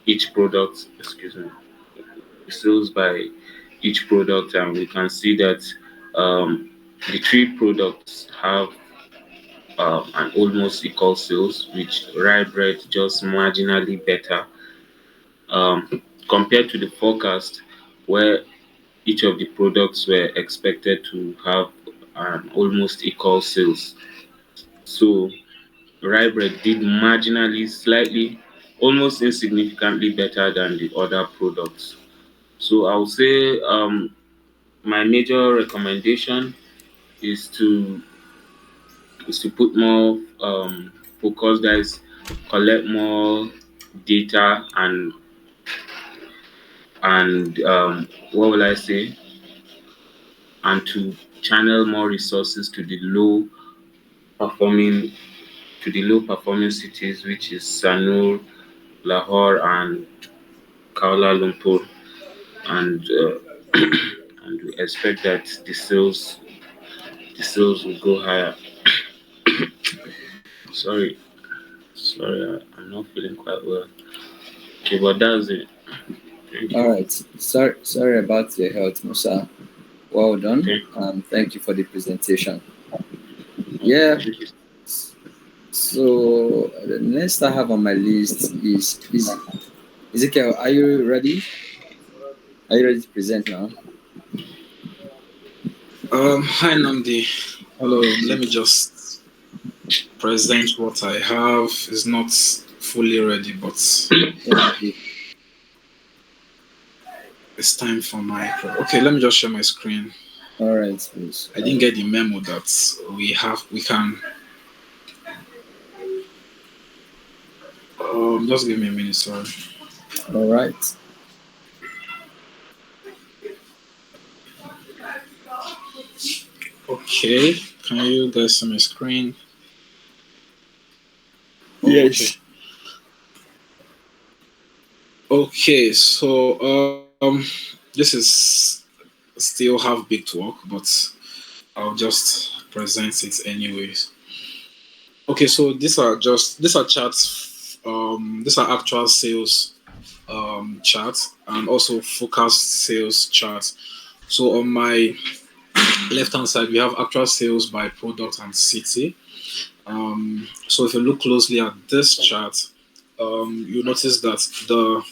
each product. Excuse me. The sales by each product, and we can see that the three products have an almost equal sales, which rye bread just marginally better compared to the forecast, where each of the products were expected to have an almost equal sales. So rye bread did marginally, slightly, almost insignificantly better than the other products. So I would say my major recommendation is to put more focus, guys, collect more data and what will I say, and to channel more resources to the performing low performing cities, which is Sanur, Lahore, and Kuala Lumpur, and and we expect that the sales will go higher. Sorry, I'm not feeling quite well. Okay, but that's it. Thank you. All right. Sorry about your health, Musa. Well done. Okay. Thank you for the presentation. Yeah. Thank you. So the next I have on my list is Ezekiel. Are you ready? Are you ready to present now? Hi Namdi. Hello. Let me just present what I have. It's not fully ready, but It's time for my. Okay, let me just share my screen. All right, please. I didn't get the memo that we can. Just give me a minute, sorry. All right. Okay, can you guys see my screen? Yes. Okay, so this is still have big talk, but I'll just present it anyways. Okay, so these are charts. These are actual sales charts and also forecast sales charts. So on my left hand side, we have actual sales by product and city. So if you look closely at this chart, you notice that the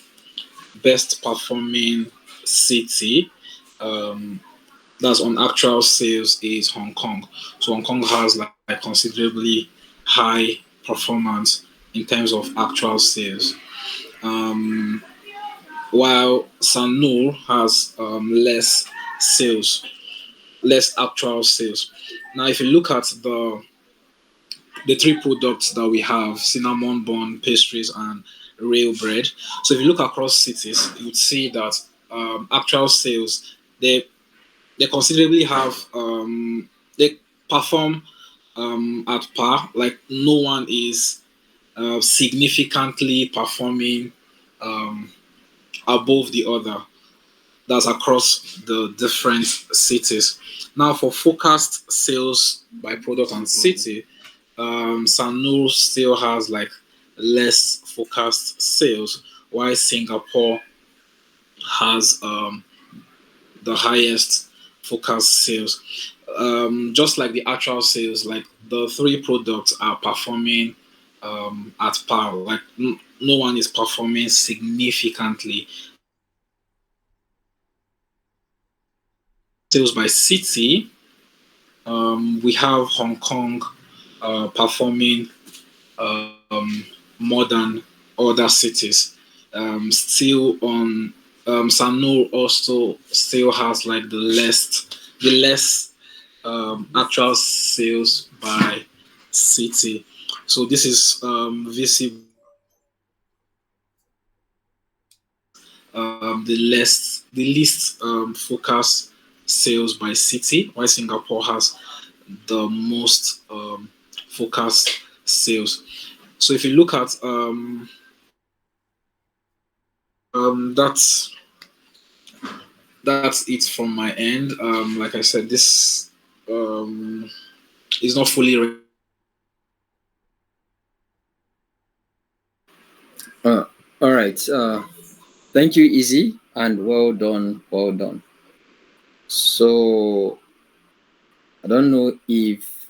best performing city that's on actual sales is Hong Kong. So Hong Kong has like considerably high performance in terms of actual sales. Um, while Sanur has less actual sales. Now, if you look at the three products that we have, cinnamon bun, pastries, and real bread. So if you look across cities, you would see that actual sales they considerably have they perform at par. Like no one is significantly performing um, above the other. That's across the different cities. Now, for forecast sales by product and city, Sanur still has like less forecast sales, while Singapore has the highest forecast sales. Just like the actual sales, like the three products are performing at par. Like no one is performing significantly. Sales by city, we have Hong Kong performing more than other cities. Still on Sanur also still has like the less actual sales by city. So this is visible. The least focused sales by city, while Singapore has the most focused sales. So if you look at that's it from my end. Like I said, this is not fully. All right. Thank you, Easy, and well done. Well done. So I don't know if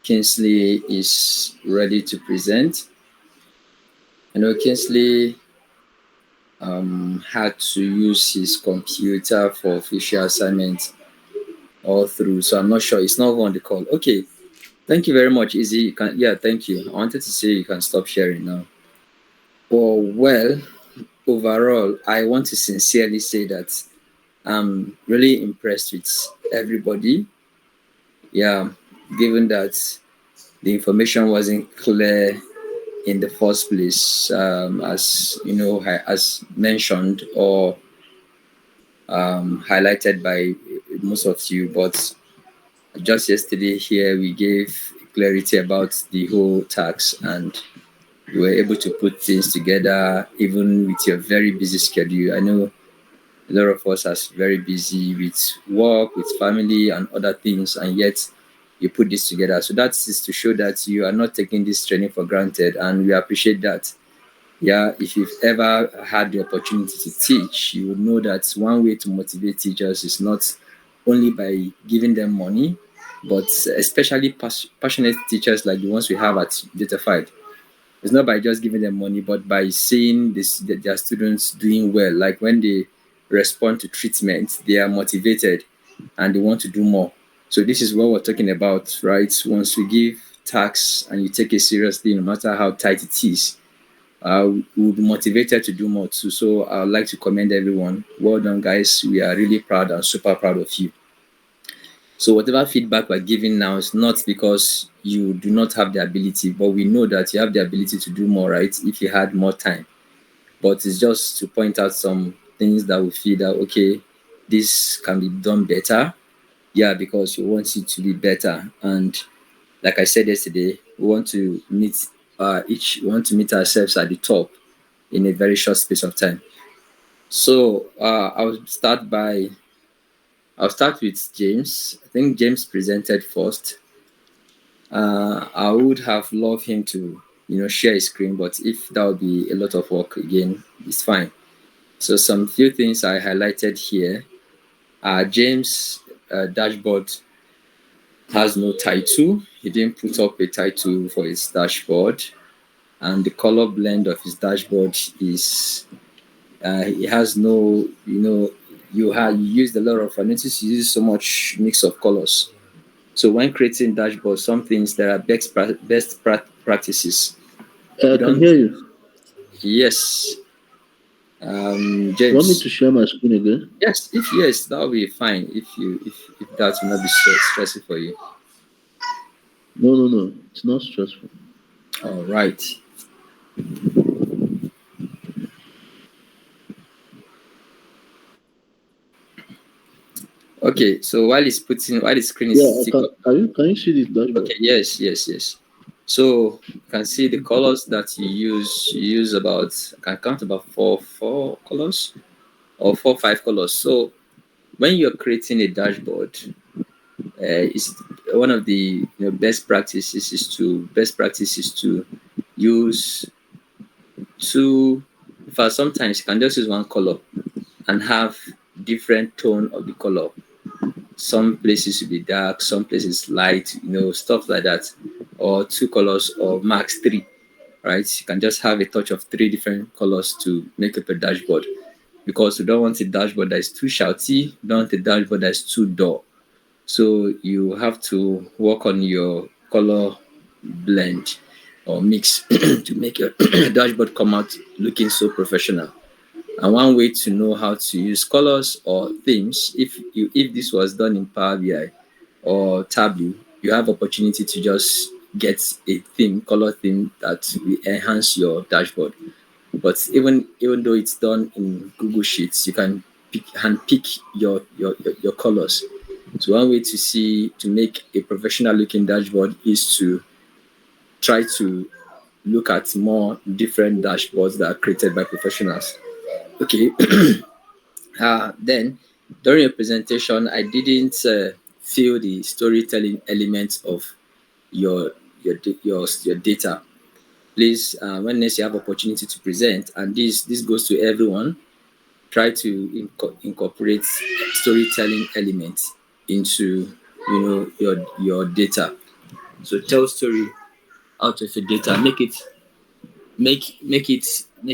Kingsley is ready to present. I know Kingsley had to use his computer for official assignment all through, so I'm not sure. It's not on the call. Okay. Thank you very much, Easy. You can, yeah, thank you. I wanted to say you can stop sharing now. Well, overall, I want to sincerely say that I'm really impressed with everybody. Yeah, given that the information wasn't clear in the first place, as you know, as mentioned or highlighted by most of you, but just yesterday here we gave clarity about the whole tax, and we were able to put things together even with your very busy schedule. I know a lot of us are very busy with work, with family, and other things, and yet you put this together. So that is to show that you are not taking this training for granted, and we appreciate that. Yeah, if you've ever had the opportunity to teach, you will know that one way to motivate teachers is not only by giving them money, but especially passionate teachers like the ones we have at Datafied. It's not by just giving them money, but by seeing their students doing well. Like when they respond to treatment, they are motivated and they want to do more. So this is what we're talking about, right? Once we give tax and you take it seriously, no matter how tight it is, we'll be motivated to do more too. So I would like to commend everyone. Well done, guys. We are really proud and super proud of you. So whatever feedback we're giving now is not because you do not have the ability, but we know that you have the ability to do more, right? If you had more time. But it's just to point out some things that we feel that, okay, this can be done better. Yeah, because we want it to be better. And like I said yesterday, we want to meet we want to meet ourselves at the top in a very short space of time. So I'll start with James. I think James presented first. I would have loved him to, share his screen, but if that would be a lot of work again, it's fine. So some few things I highlighted here. James' dashboard has no title. He didn't put up a title for his dashboard, and the color blend of his dashboard is it has no, you used a lot of, I noticed you use so much mix of colors. So when creating dashboards, some things there are best practices. I can hear you. Yes. James. You want me to share my screen again? Yes, that'll be fine. If that will not be so stressful for you. No. It's not stressful. All right. Okay, so while the screen is can you see this dashboard? Okay, yes. So you can see the colors that you use. You use about, I can count about four colors or 5 colors. So when you're creating a dashboard, it's one of the best practices is to use two. For sometimes you can just use one color and have different tone of the color. Some places will be dark, some places light, stuff like that. Or 2 colors or max 3, right? You can just have a touch of 3 different colors to make up a dashboard, because we don't want a dashboard that is too shouty, we don't want a dashboard that is too dull. So you have to work on your color blend or mix to make your dashboard come out looking so professional. And one way to know how to use colors or themes, if this was done in Power BI or Tableau, you have opportunity to just get a color theme that will enhance your dashboard. But even though it's done in Google Sheets, you can pick your colors. So one way to make a professional looking dashboard is to try to look at more different dashboards that are created by professionals. Okay. Then during your presentation, I didn't feel the storytelling element of your data. Please, when next you have opportunity to present, and this goes to everyone, try to incorporate storytelling elements into your data. So tell story out of your data. Make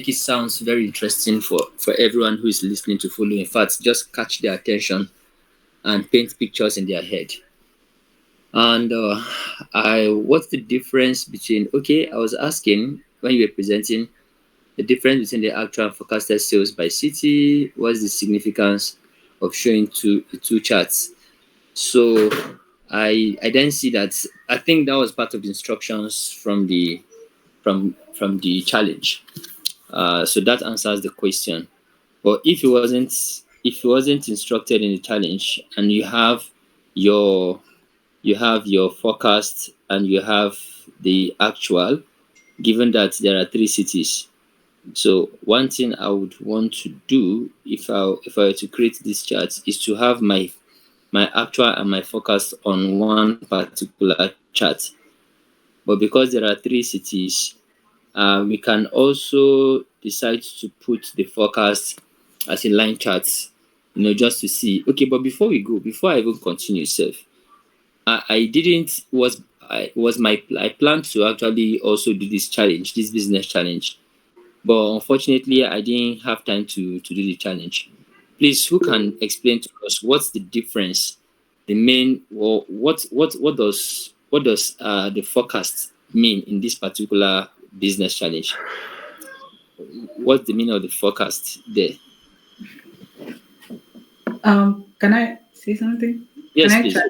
it sounds very interesting for everyone who is listening to follow. In fact, just catch their attention and paint pictures in their head. And what's the difference between, I was asking when you were presenting the difference between the actual and forecasted sales by city. What's the significance of showing two charts? So I then see that, I think that was part of the instructions from the challenge. So that answers the question. But if it wasn't instructed in the challenge, and you have your forecast and you have the actual, given that there are 3 cities. So one thing I would want to do if I were to create this chart is to have my actual and my forecast on one particular chart. But because there are 3 cities, we can also decide to put the forecast as a line chart, just to see. Okay, but before I even continue, I planned to actually also do this business challenge, but unfortunately I didn't have time to do the challenge. Please, who can explain to us what's the difference? The main, what does the forecast mean in this particular business challenge? what's the meaning of the forecast there? Can I say something? Can Yes, I please. try?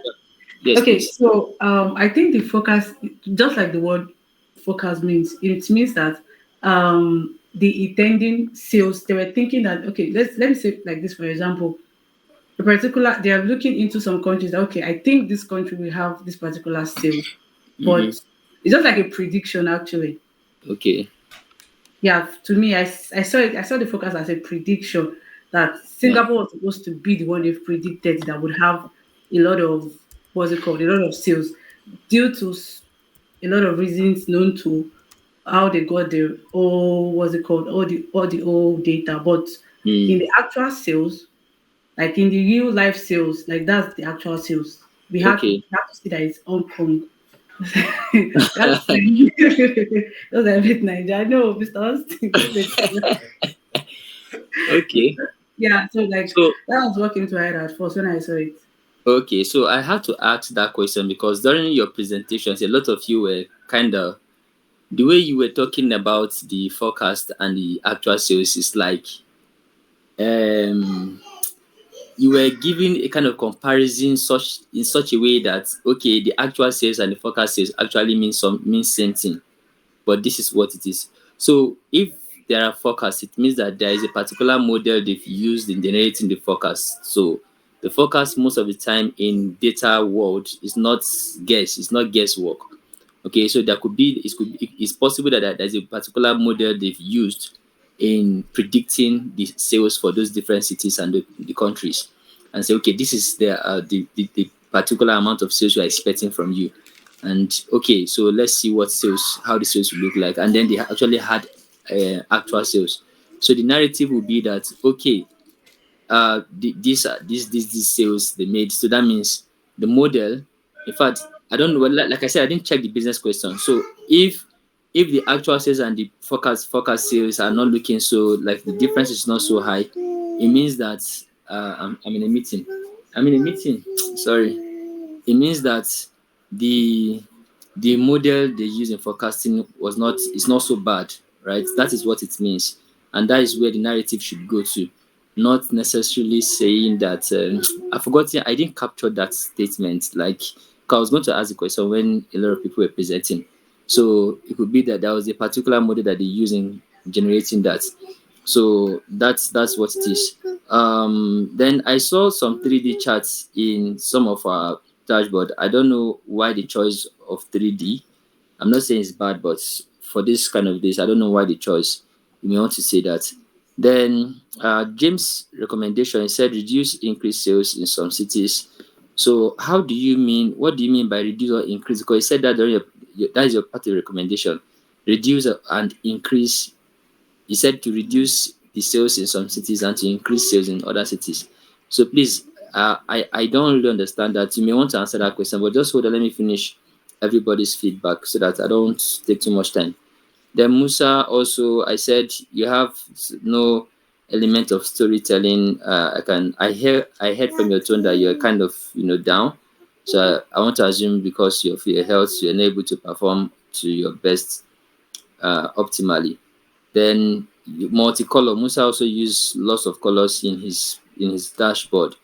Yes, Okay, please. so I think the focus, just like the word focus means, it means that the intending sales, they were thinking that, okay, let me say like this, for example, a particular, they are looking into some countries that, okay, I think this country will have this particular sales, but Mm-hmm. it's just like a prediction actually. Okay. Yeah, to me, I saw it. I saw the focus as a prediction that Yeah. Singapore was supposed to be the one they've predicted that would have a lot of what's it called, a lot of sales due to a lot of reasons known to how they got their all what's it called, all the old data. But in Mm. the actual sales, like in the real life sales, like that's the actual sales. Okay. We have to see that it's Hong Kong. That's those are a bit Nigeria. I know, Mr. Austin. Don't make Okay. yeah, so like So that was working to head at first when I saw it. okay, so I had to ask that question because during your presentations, a lot of you were kind of the way you were talking about the forecast and the actual sales is like um you were giving a kind of comparison such in such a way that okay, the actual sales and the forecast sales actually means same thing, but this is what it is. So if there are forecasts, it means that there is a particular model they've used in generating the forecast. So the forecast most of the time in data world is not it's not guesswork. Okay, so there could be it's possible that there's a particular model they've used in predicting the sales for those different cities and the countries, and say, okay, this is the particular amount of sales we're expecting from you, and okay, so let's see how the sales will look like, and then they actually had actual sales. So the narrative will be that okay, these sales they made. So that means the model. In fact, I don't know. Like I said, I didn't check the business question. So if the actual sales and the forecast sales are not looking so like the difference is not so high, it means that I'm in a meeting. I'm in a meeting. Sorry. It means that the the model they use in forecasting is not so bad, right? That is what it means, and that is where the narrative should go to, not necessarily saying that I forgot. I didn't capture that statement. Like 'cause I was going to ask the question when a lot of people were presenting, so it could be that there was a particular model that they use in generating that. So that's what it is. Then I saw some 3D charts in some of our dashboard. I don't know why the choice of 3D. I'm not saying it's bad, but for this kind of days, I don't know why the choice. You may want to say that. Then James' recommendation, he said reduce increase sales in some cities. So how do you mean? What do you mean by reduce or increase? Because he said that during that is your party recommendation. Reduce and increase. He said to reduce the sales in some cities and to increase sales in other cities. So please, I don't really understand that. You may want to answer that question, but just hold on, let me finish everybody's feedback so that I don't take too much time. Then Musa also, I said you have no element of storytelling. I heard from your tone that you're kind of down. So I want to assume because of your health, you're unable to perform to your best optimally. Then multicolor. Musa also used lots of colors in his dashboard.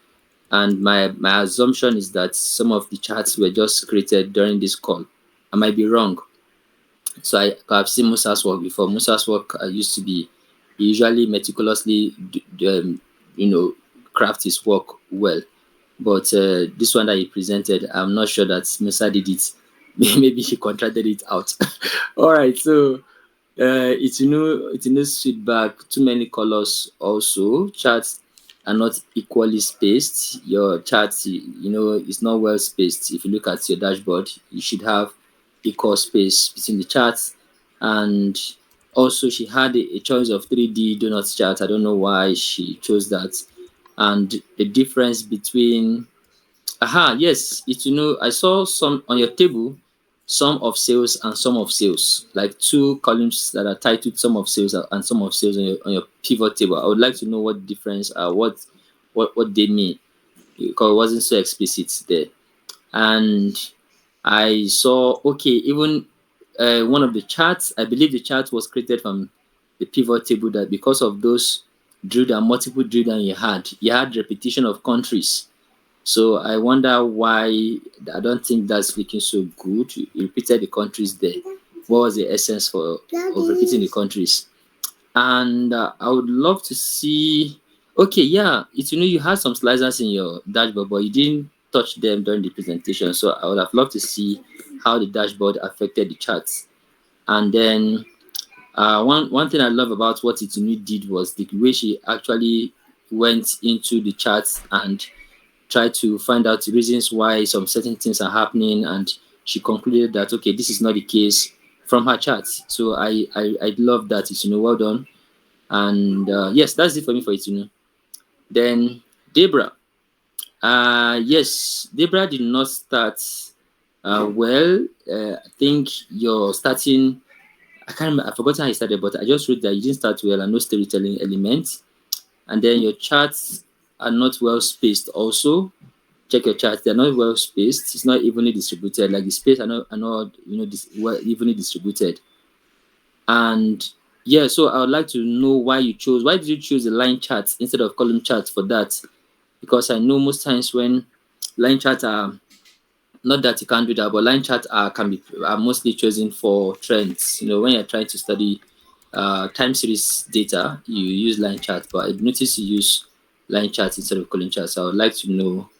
And my assumption is that some of the charts were just created during this call. I might be wrong. So I've seen Musa's work before. Musa's work used to be he usually meticulously, craft his work well. But this one that he presented, I'm not sure that Musa did it. Maybe he contracted it out. All right, so it's feedback. Too many colors also. Charts are not equally spaced. Your chart, is not well spaced. If you look at your dashboard, you should have equal space between the charts. And also, she had a choice of 3D donuts chart. I don't know why she chose that. And the difference between yes, I saw some on your table, sum of sales and sum of sales, like two columns that are titled sum of sales and sum of sales on your pivot table. I would like to know what the difference are, what they mean, because it wasn't so explicit there. And I saw, okay, even one of the charts, I believe the chart was created from the pivot table that because of those drill down, multiple drill down you had repetition of countries. So I wonder why. I don't think that's looking so good. You repeated the countries there. What was the essence of repeating the countries? And I would love to see. Okay, yeah, you had some slicers in your dashboard, but you didn't touch them during the presentation. So I would have loved to see how the dashboard affected the charts. And then one thing I love about what Itunu did was the way she actually went into the charts and tried to find out the reasons why some certain things are happening, and she concluded that okay, this is not the case from her charts. So I love that. Well done. And yes, that's it for me for Itunu. Then Debra. Yes, Debra did not start well. I think you're starting. I can't remember. I forgot how you started, but I just wrote that you didn't start well and no storytelling elements. And then your charts are not well spaced. Also, check your charts; they're not well spaced. It's not evenly distributed. Like the space are not well evenly distributed. And yeah, so I would like to know why did you choose the line charts instead of column charts for that? Because I know most times when line charts are not that you can't do that, but line charts are mostly chosen for trends. When you're trying to study time series data, you use line charts, but I noticed you use line charts instead of column charts. So I would like to know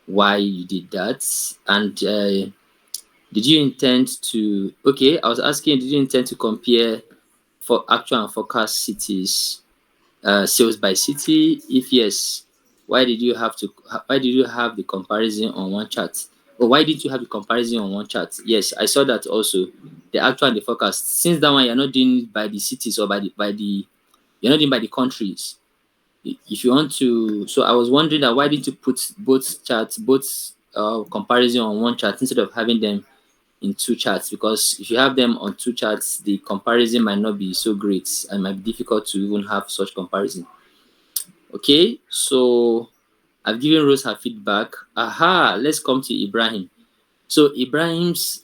why you did that. And did you intend to? Okay, I was asking, did you intend to compare for actual and forecast cities, sales by city? If yes, why did you have the comparison on one chart? Or why did you have the comparison on one chart? Yes, I saw that also. The actual and the forecast. Since that one you're not doing it by the cities or you're not doing by the countries. If you want to, so I was wondering that why didn't you put both charts, both comparison on one chart instead of having them in two charts? Because if you have them on two charts, the comparison might not be so great and might be difficult to even have such comparison. Okay, so I've given Rose her feedback. Aha, let's come to Ibrahim. So Ibrahim's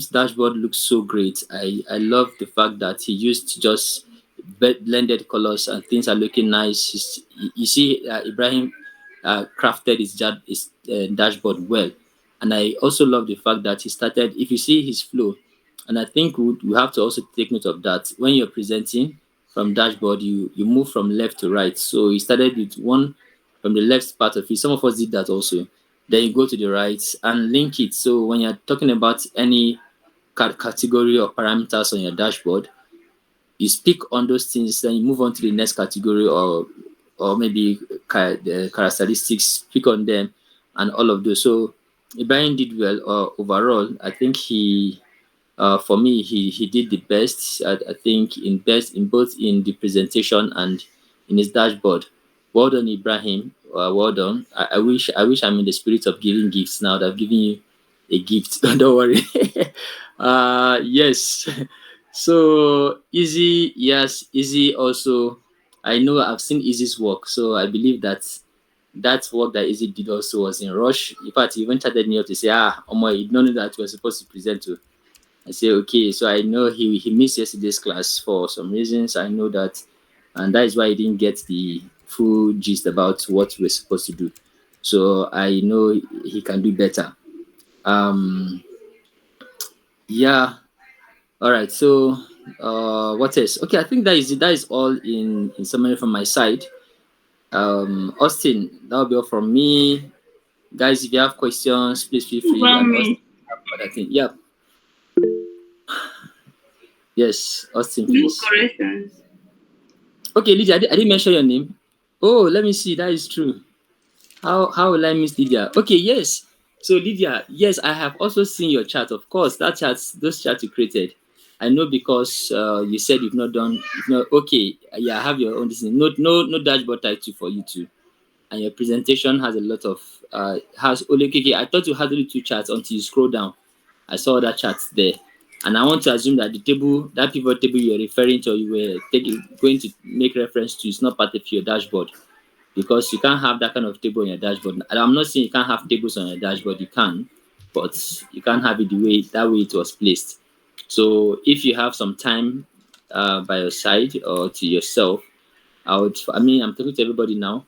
dashboard looks so great. I love the fact that he used just blended colors and things are looking nice. You see, Ibrahim crafted his dashboard well, and I also love the fact that he started. If you see his flow, and I think we have to also take note of that when you're presenting from dashboard, you move from left to right. So he started with one from the left part of it. Some of us did that also. Then you go to the right and link it. So when you're talking about any category or parameters on your dashboard, you speak on those things, then you move on to the next category or maybe the characteristics, speak on them and all of those. So Ibrahim did well overall. I think for me, he did the best. I think in both in the presentation and in his dashboard. Well done, Ibrahim. Well done. I wish I'm in the spirit of giving gifts now. That I've given you a gift. Don't worry. Yes. So Easy, yes, Easy also. I know I've seen Easy's work, so I believe that work that Easy did also was in rush. In fact, he even chatted me up to say, Omo, you don't know that we're supposed to present to. I say, okay, so I know he missed yesterday's class for some reasons. I know that, and that is why he didn't get the full gist about what we're supposed to do. So I know he can do better. Yeah. All right. So what else? Okay, I think that is all in summary from my side. Austin, that'll be all from me. Guys, if you have questions, please feel free. And Austin, I think, yeah. Yes, Austin, please. Corrections. Okay, Lydia, I didn't mention your name. Oh, let me see. That is true. How will I miss Lydia? Okay, yes. So Lydia, yes, I have also seen your chart. Of course, those charts you created. I know because you said you've not. Okay, yeah, I have your own. No dashboard title for you too, and your presentation has a lot of has only. Okay, I thought you had only two charts until you scroll down. I saw other charts there, and I want to assume that the table, that pivot table you're referring to, or you were going to make reference to, is not part of your dashboard. Because you can't have that kind of table on your dashboard. And I'm not saying you can't have tables on your dashboard, you can, but you can't have it that way it was placed. So if you have some time, by your side or to yourself, I'm talking to everybody now.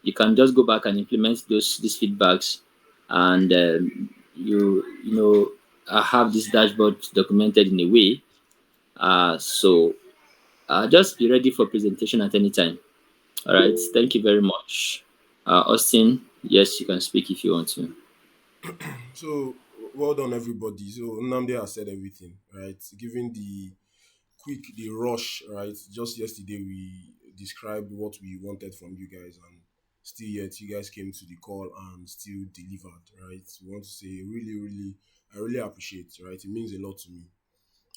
You can just go back and implement these feedbacks, and have this dashboard documented in a way. So just be ready for presentation at any time. All right. Thank you very much, Austin. Yes, you can speak if you want to. So well done, everybody. So Nnamdi has said everything, right? Given the rush, right? Just yesterday we described what we wanted from you guys, and still yet you guys came to the call and still delivered, right? We want to say I really appreciate, right? It means a lot to me,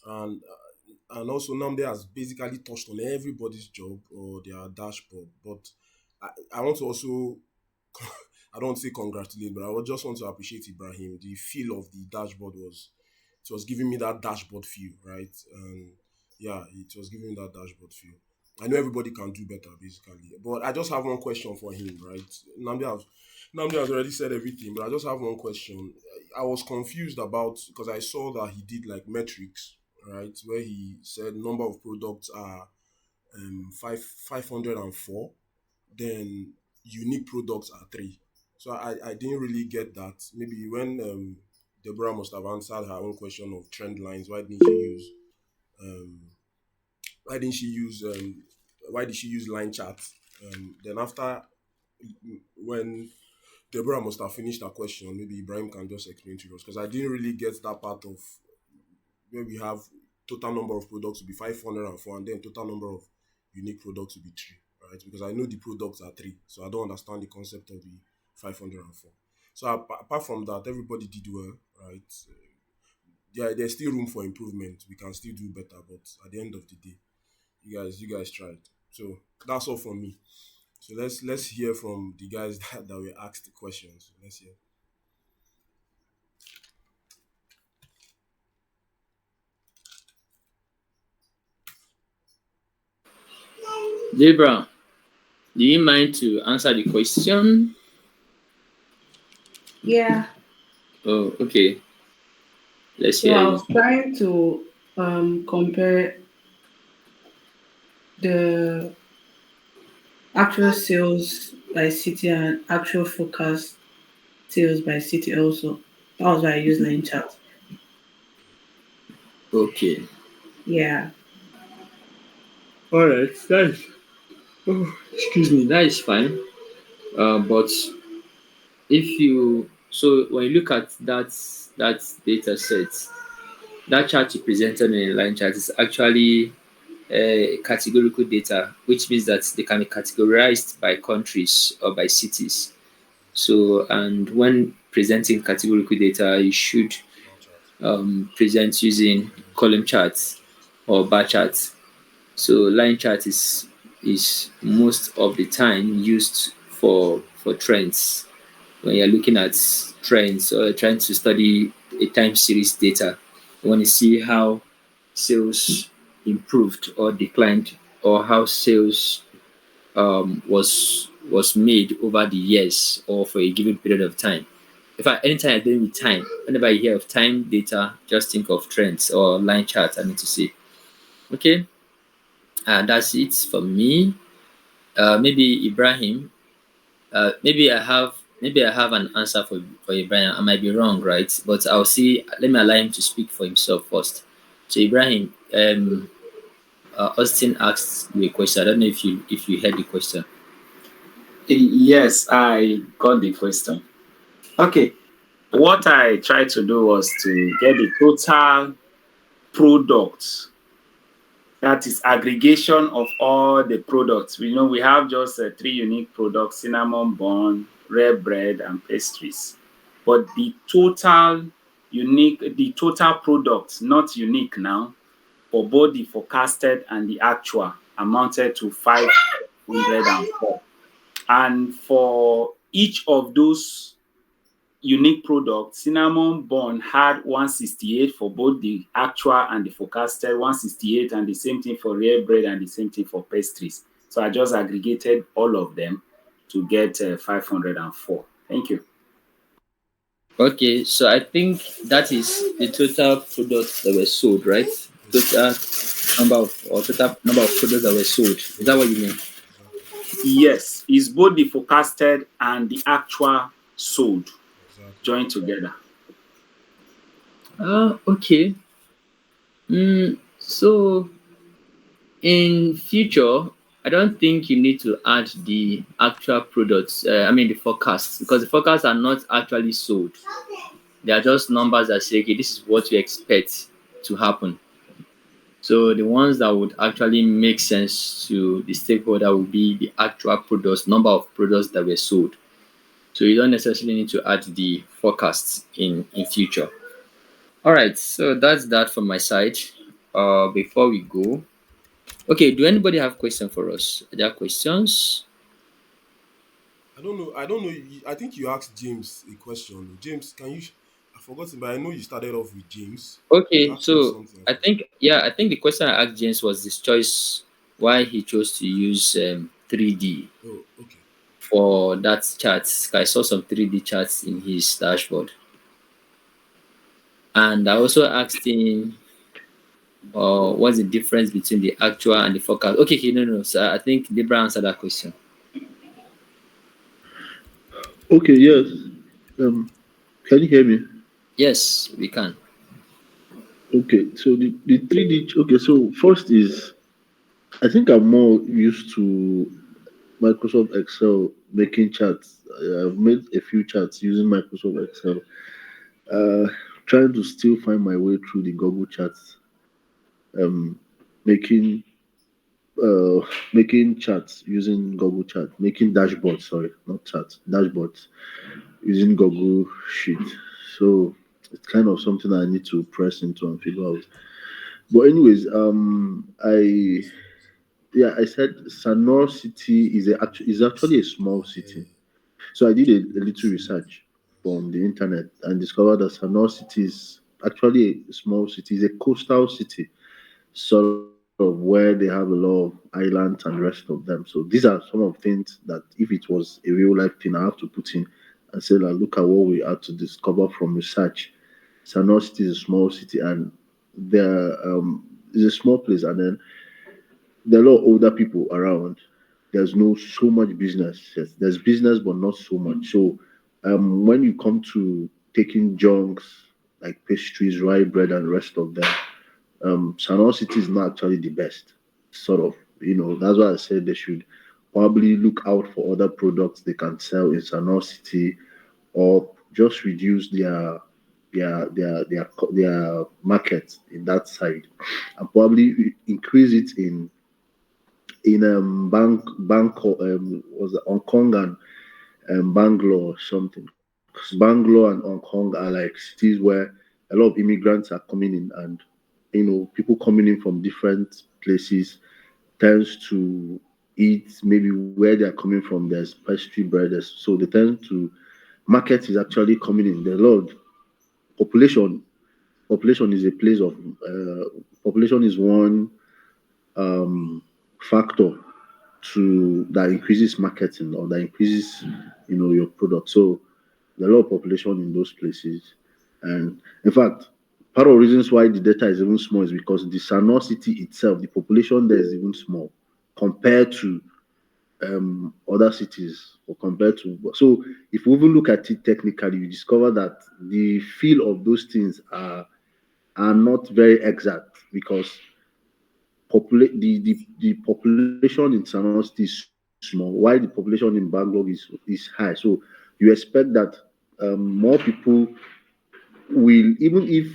and also Nnamdi has basically touched on everybody's job or their dashboard, but I want to also I don't say congratulate, but I would just want to appreciate Ibrahim. The feel of the dashboard it was giving me that dashboard feel, right? Yeah, it was giving me that dashboard feel. I know everybody can do better, basically, but I just have one question for him, right? Namdi has already said everything, but I just have one question. I was confused about because I saw that he did like metrics, right, where he said number of products are 504, then unique products are 3. So I didn't really get that. Maybe when Deborah must have answered her own question of trend lines, um why didn't she use why did she use line charts? Then after when Deborah must have finished her question, maybe Ibrahim can just explain to us because I didn't really get that part of where we have total number of products to be 504 and then total number of unique products to be 3, right? Because I know the products are 3, so I don't understand the concept of the 504. So apart from that, everybody did well, right? Yeah, there's still room for improvement. We can still do better, but at the end of the day, you guys tried. So that's all from me. So let's hear from the guys that were asked the questions. Let's hear. Deborah, do you mind to answer the question? Yeah. Oh, okay. Let's So hear I you. was trying to compare the actual sales by city and actual forecast sales by city also. That was why I used line chart. Okay. Yeah. All right. Excuse me. That is fine. But when you look at that data set, that chart you presented in a line chart is actually categorical data, which means that they can be categorized by countries or by cities. So, and when presenting categorical data, you should present using column charts or bar charts. So, line chart is most of the time used for trends. When you're looking at trends or trying to study a time series data, you want to see how sales improved or declined, or how sales was made over the years or for a given period of time. In fact, anytime I deal with time, whenever you hear of time data, just think of trends or line charts. I need to say, okay, and that's it for me. Maybe Ibrahim. Maybe I have an answer for Ibrahim. I might be wrong, right? But I'll see. Let me allow him to speak for himself first. So Ibrahim, Austin asked you a question. I don't know if you heard the question. Yes, I got the question. Okay. What I tried to do was to get the total product, that is aggregation of all the products. We know we have just 3 unique products: cinnamon bun, rare bread, and pastries. But the total products, not unique now, for both the forecasted and the actual, amounted to 504. And for each of those unique products, cinnamon bun had 168 for both the actual and the forecasted, 168, and the same thing for rare bread and the same thing for pastries. So I just aggregated all of them to get 504. Thank you. Okay, so I think that is the total products that were sold, right? Total number of or total number of products that were sold. Is that what you mean? Exactly. Yes, it's both the forecasted and the actual sold Exactly. joined together. Okay. So in future, I don't think you need to add the actual products. I mean the forecasts, because the forecasts are not actually sold. They are just numbers that say, okay, this is what you expect to happen. So the ones that would actually make sense to the stakeholder would be the actual products, number of products that were sold. So you don't necessarily need to add the forecasts in future. All right, so that's that from my side. Before we go, okay, do anybody have question for us? Are there questions? I don't know. I don't know. I think you asked James a question. James, can you? I forgot, but I know you started off with James. You Okay, asked him so something. I I forgot. think yeah, I think the question I asked James was this choice why he chose to use 3D Oh, okay. for that chart. I saw some 3D charts in his dashboard, and I also asked him what's the difference between the actual and the forecast. Okay, okay, no, no. So I think Debra answered that question. Okay, yes. Um, can you hear me? Yes, we can. Okay, so the 3D. Okay, so first is I think I'm more used to Microsoft Excel making charts. I've made a few charts using Microsoft Excel. Uh, Trying to still find my way through the Google charts. Making uh making charts using Google Chat, making dashboards. Sorry, not charts, dashboards using Google Sheet. So it's kind of something I need to press into and figure out. But anyways, I yeah, I said Sanor City is actually a small city. So I did a little research from the internet and discovered that Sanor City is actually a small city. It's a coastal city, sort of where they have a lot of islands and rest of them. So these are some of things that if it was a real life thing, I have to put in and say, like, look at what we had to discover from research. Sanor City is a small city and there is a small place, and then there are a lot of older people around. There's no so much business. Yes, there's business, but not so much. So, when you come to taking junks like pastries, rye bread, and the rest of them, Sanor City is not actually the best. Sort of, that's why I said they should probably look out for other products they can sell in Sanor City, or just reduce their market in that side, and probably increase it in was it Hong Kong and Bangalore or something. 'Cause Bangalore and Hong Kong are like cities where a lot of immigrants are coming in, and people coming in from different places tends to eat maybe where they are coming from. There's pastry bread, so they tend to market is actually coming in. There's a lot of population. Population is a place of population is one um, factor to that increases marketing or that increases your product. So there are a lot of population in those places, and in fact, part of the reasons why the data is even small is because the Sanor city itself, the population there is even small compared to other cities, or compared to. So if we even look at it technically, you discover that the feel of those things are not very exact, because the population in Sanon City is small, while the population in Bangalore is high. So you expect that more people will, even if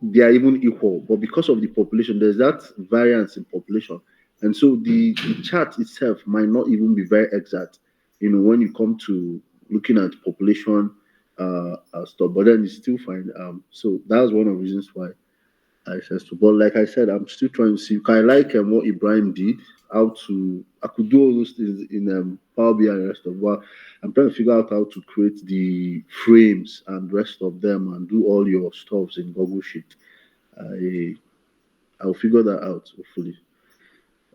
they are even equal, but because of the population, there's that variance in population, and so the chart itself might not even be very exact. When you come to looking at population stuff, but then it's still fine. So that's one of the reasons why access to. But like I said, I'm still trying to see. I like what Ibrahim did. I could do all those things in Power BI and rest of. But I'm trying to figure out how to create the frames and rest of them and do all your stuffs in Google Sheet. I I'll figure that out hopefully.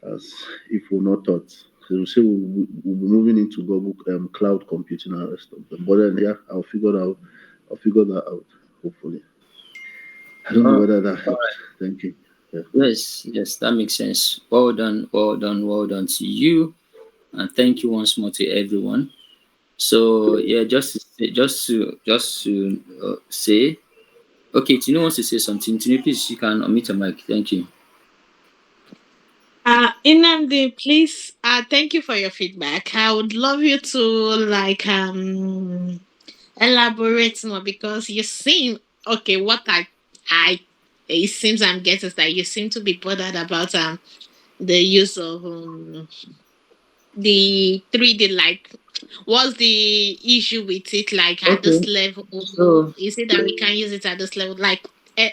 As if we're not taught. So we say we'll be moving into Google cloud computing and rest of them. But then yeah, I'll figure that out hopefully. I don't know Uh, whether that helped. Thank you. Yes, that makes sense. Well done, well done to you, and thank you once more to everyone. So yeah, just to say, okay, Tinu wants to say something. Tinu, please, you can unmute your mic. Thank you. Inamdi, please, thank you for your feedback. I would love you to like elaborate more because you seem okay. What I it seems I'm getting is that you seem to be bothered about the use of the 3D. Like, what's the issue with it? Like at this Okay, level, so is it that we can use it at this level? Like,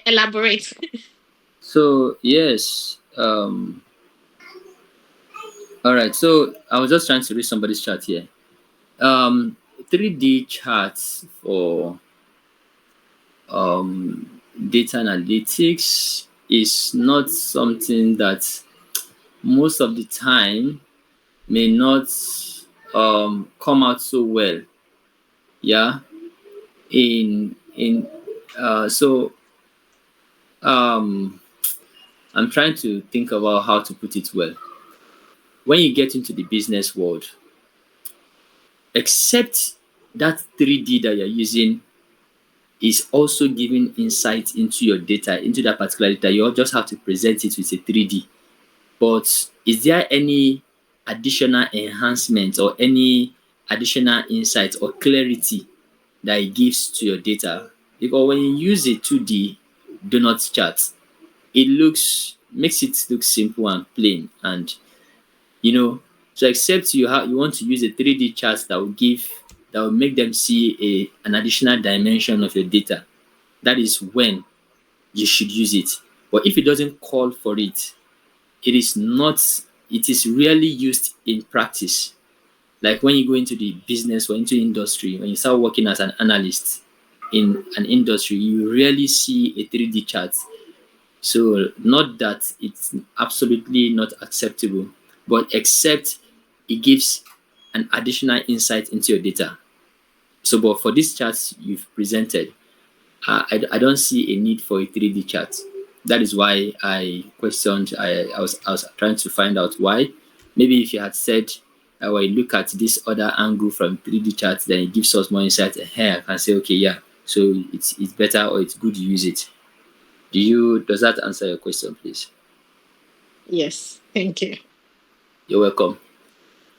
elaborate. yes, all right. So I was just trying to read somebody's chat here. 3D charts for data analytics is not something that most of the time may not come out so well. Yeah, in so um I'm trying to think about how to put it well. When you get into the business world, except that 3D that you're using is also giving insight into your data, into that particular data, you just have to present it with a 3D. But is there any additional enhancement or any additional insight or clarity that it gives to your data? Because when you use a 2D donut chart, it makes it look simple and plain, and you know, so except you want to use a 3D chart that will make them see an additional dimension of your data, that is when you should use it. But if it doesn't call for it, it is not it is rarely used in practice. Like when you go into the business or into industry, when you start working as an analyst in an industry, you rarely see a 3D chart. So not that it's absolutely not acceptable, but except it gives an additional insight into your data. So, but for these charts you've presented, I don't see a need for a 3D chart. That is why I questioned. I was trying to find out why. Maybe if you had said, well, look at this other angle from 3D chart, then it gives us more insight. Here I can say, okay, yeah, so it's better or it's good to use it. Does that answer your question, please? Yes, thank you. You're welcome.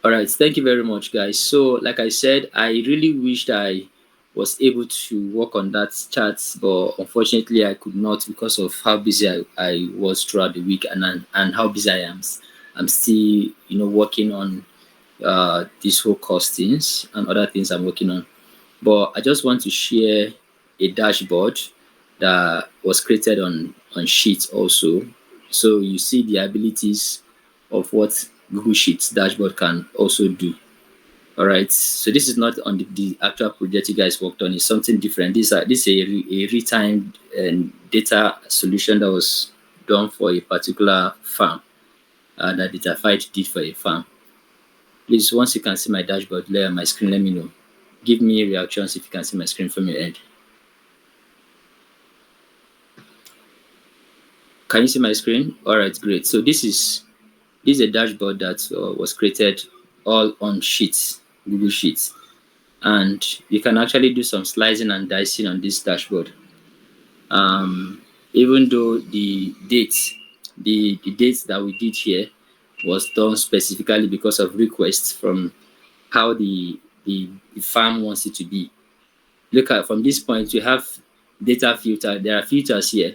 All right, thank you very much, guys. So, like I said, I really wished I was able to work on that chart, but unfortunately, I could not because of how busy I was throughout the week and how busy I am. I'm still, working on these whole costings and other things I'm working on. But I just want to share a dashboard that was created on Sheets also. So you see the abilities of what Google Sheets dashboard can also do. All right. So this is not on the actual project you guys worked on. It's something different. This is a real-time data solution that was done for a particular farm that Datafied did for a farm. Please, once you can see my dashboard layer on my screen, let me know. Give me reactions if you can see my screen from your end. Can you see my screen? All right, great. So this is a dashboard that was created all on Sheets, Google Sheets. And you can actually do some slicing and dicing on this dashboard. Even though the dates that we did here was done specifically because of requests from how the farm wants it to be. Look at from this point, you have data filter. There are filters here.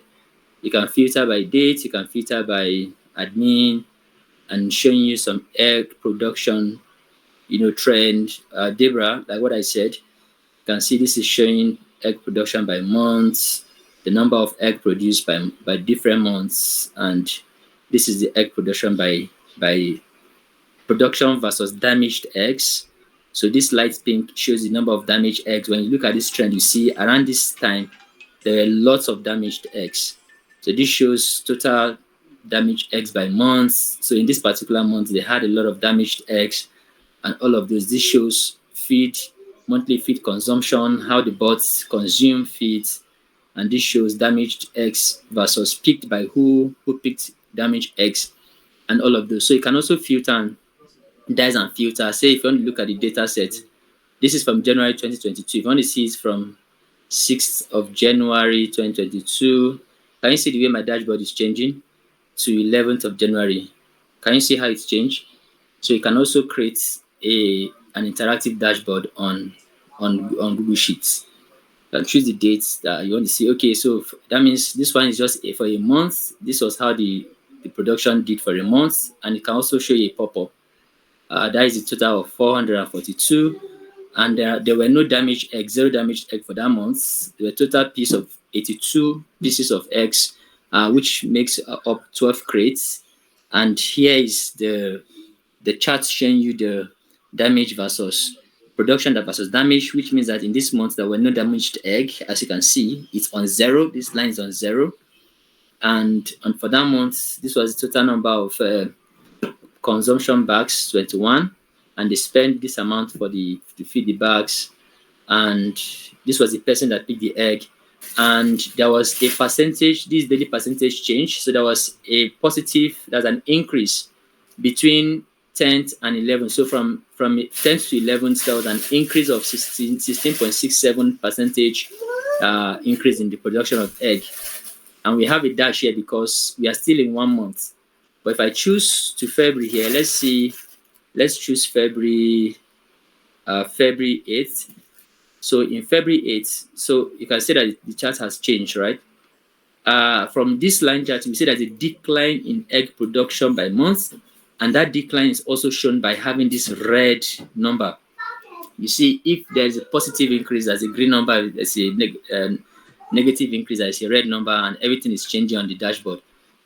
You can filter by date, you can filter by admin, and showing you some egg production, trend. Debra, like what I said, you can see this is showing egg production by months, the number of egg produced by different months, and this is the egg production by production versus damaged eggs. So this light pink shows the number of damaged eggs. When you look at this trend, you see around this time, there are lots of damaged eggs. So this shows total damaged eggs by months. So in this particular month, they had a lot of damaged eggs and all of those. This shows monthly feed consumption, how the birds consume feed, and this shows damaged X versus picked by who picked damaged X, and all of those. So you can also filter and dice and filter. Say if you want to look at the data set, this is from January 2022. If you want to see it from 6th of January 2022, can you see the way my dashboard is changing to 11th of January? Can you see how it's changed? So you can also create an interactive dashboard on Google Sheets. You can choose the dates that you want to see. Okay, so that means this one is just for a month. This was how the production did for a month, and it can also show you a pop-up. That is a total of 442, and there were no damaged eggs, zero damaged egg for that month. There were total piece of 82 pieces of eggs, which makes up 12 crates. And here is the chart showing you the damage versus production versus damage, which means that in this month there were no damaged egg. As you can see, it's on 0. This line is on 0. And for that month, this was the total number of consumption bags, 21, and they spent this amount to feed the bags. And this was the person that picked the egg. And there was a percentage, this daily percentage change. So there was a positive, there's an increase between 10th and 11th. So from 10th to 11th, there was an increase of 16.67 percentage increase in the production of egg. And we have a dash here because we are still in 1 month. But if I choose to February here, let's choose February 8th. So in February 8th, so you can see that the chart has changed, right? From this line chart, we see there's a decline in egg production by month, and that decline is also shown by having this red number. You see, if there's a positive increase, there's a green number, there's a negative increase, there's a red number, and everything is changing on the dashboard.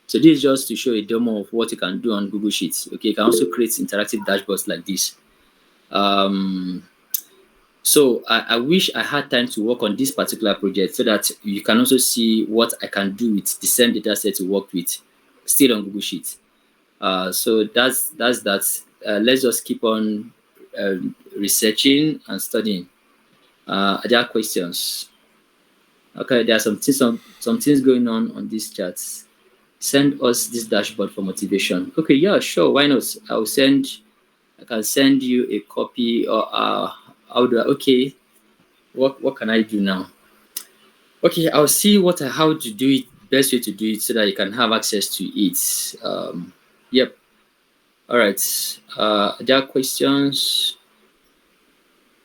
So this is just to show a demo of what you can do on Google Sheets. Okay, you can also create interactive dashboards like this. So I wish I had time to work on this particular project so that you can also see what I can do with the same data set to work with, still on Google Sheets. So that's that. Let's just keep on researching and studying. Are there questions? Okay, there are some things going on these charts. Send us this dashboard for motivation. Okay, yeah, sure. Why not? I can send you a copy, or okay. What can I do now? Okay, I'll see how to do it, best way to do it so that you can have access to it. Yep. All right. There are questions.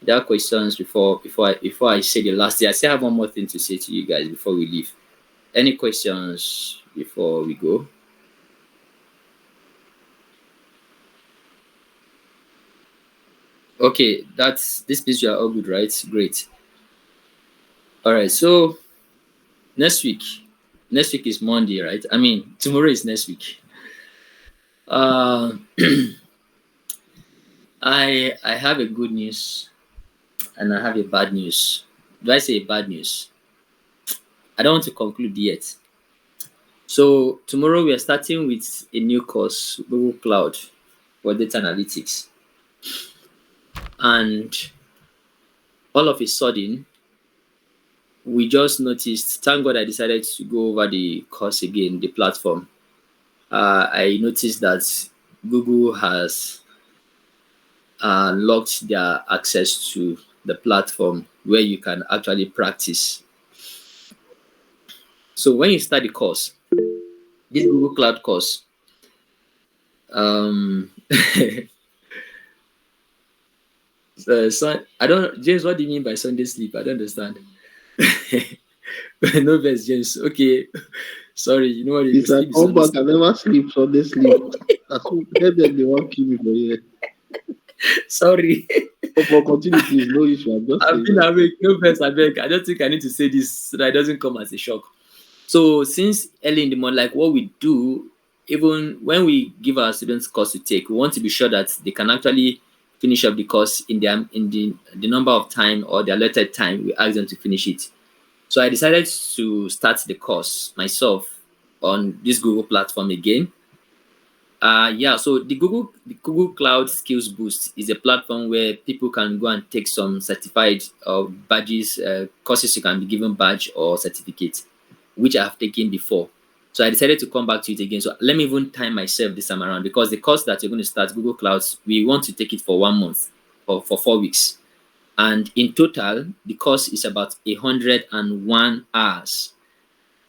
There are questions before I say the last thing. I still have one more thing to say to you guys before we leave. Any questions before we go? Okay, this means you are all good, right? Great. All right, so next week is Monday, right? I mean, tomorrow is next week. I have a good news and I have a bad news. Do I say bad news? I don't want to conclude yet. So tomorrow we are starting with a new course, Google Cloud for data analytics. And all of a sudden, we just noticed, thank God I decided to go over the course again, the platform. I noticed that Google has locked their access to the platform where you can actually practice. So when you start the course, this Google Cloud course, James, what do you mean by Sunday sleep? I don't understand. No best, James. Okay. Sorry, you know what? It's like, come back, I never sleep, Sunday sleep. That's what they want to me for here. Sorry. For continuity, no issue. I've been awake. No best, I beg. I don't think I need to say this so that it doesn't come as a shock. So since early in the morning, like what we do, even when we give our students course to take, we want to be sure that they can actually finish up the course in the number of time or the allotted time we ask them to finish it. So I decided to start the course myself on this Google platform again. Yeah, so the Google Cloud Skills Boost is a platform where people can go and take some certified badges, courses. You can be given badge or certificate, which I have taken before. So I decided to come back to it again. So let me even time myself this time around, because the course that you're going to start, Google Clouds, we want to take it for 1 month or for 4 weeks. And in total, the course is about 101 hours.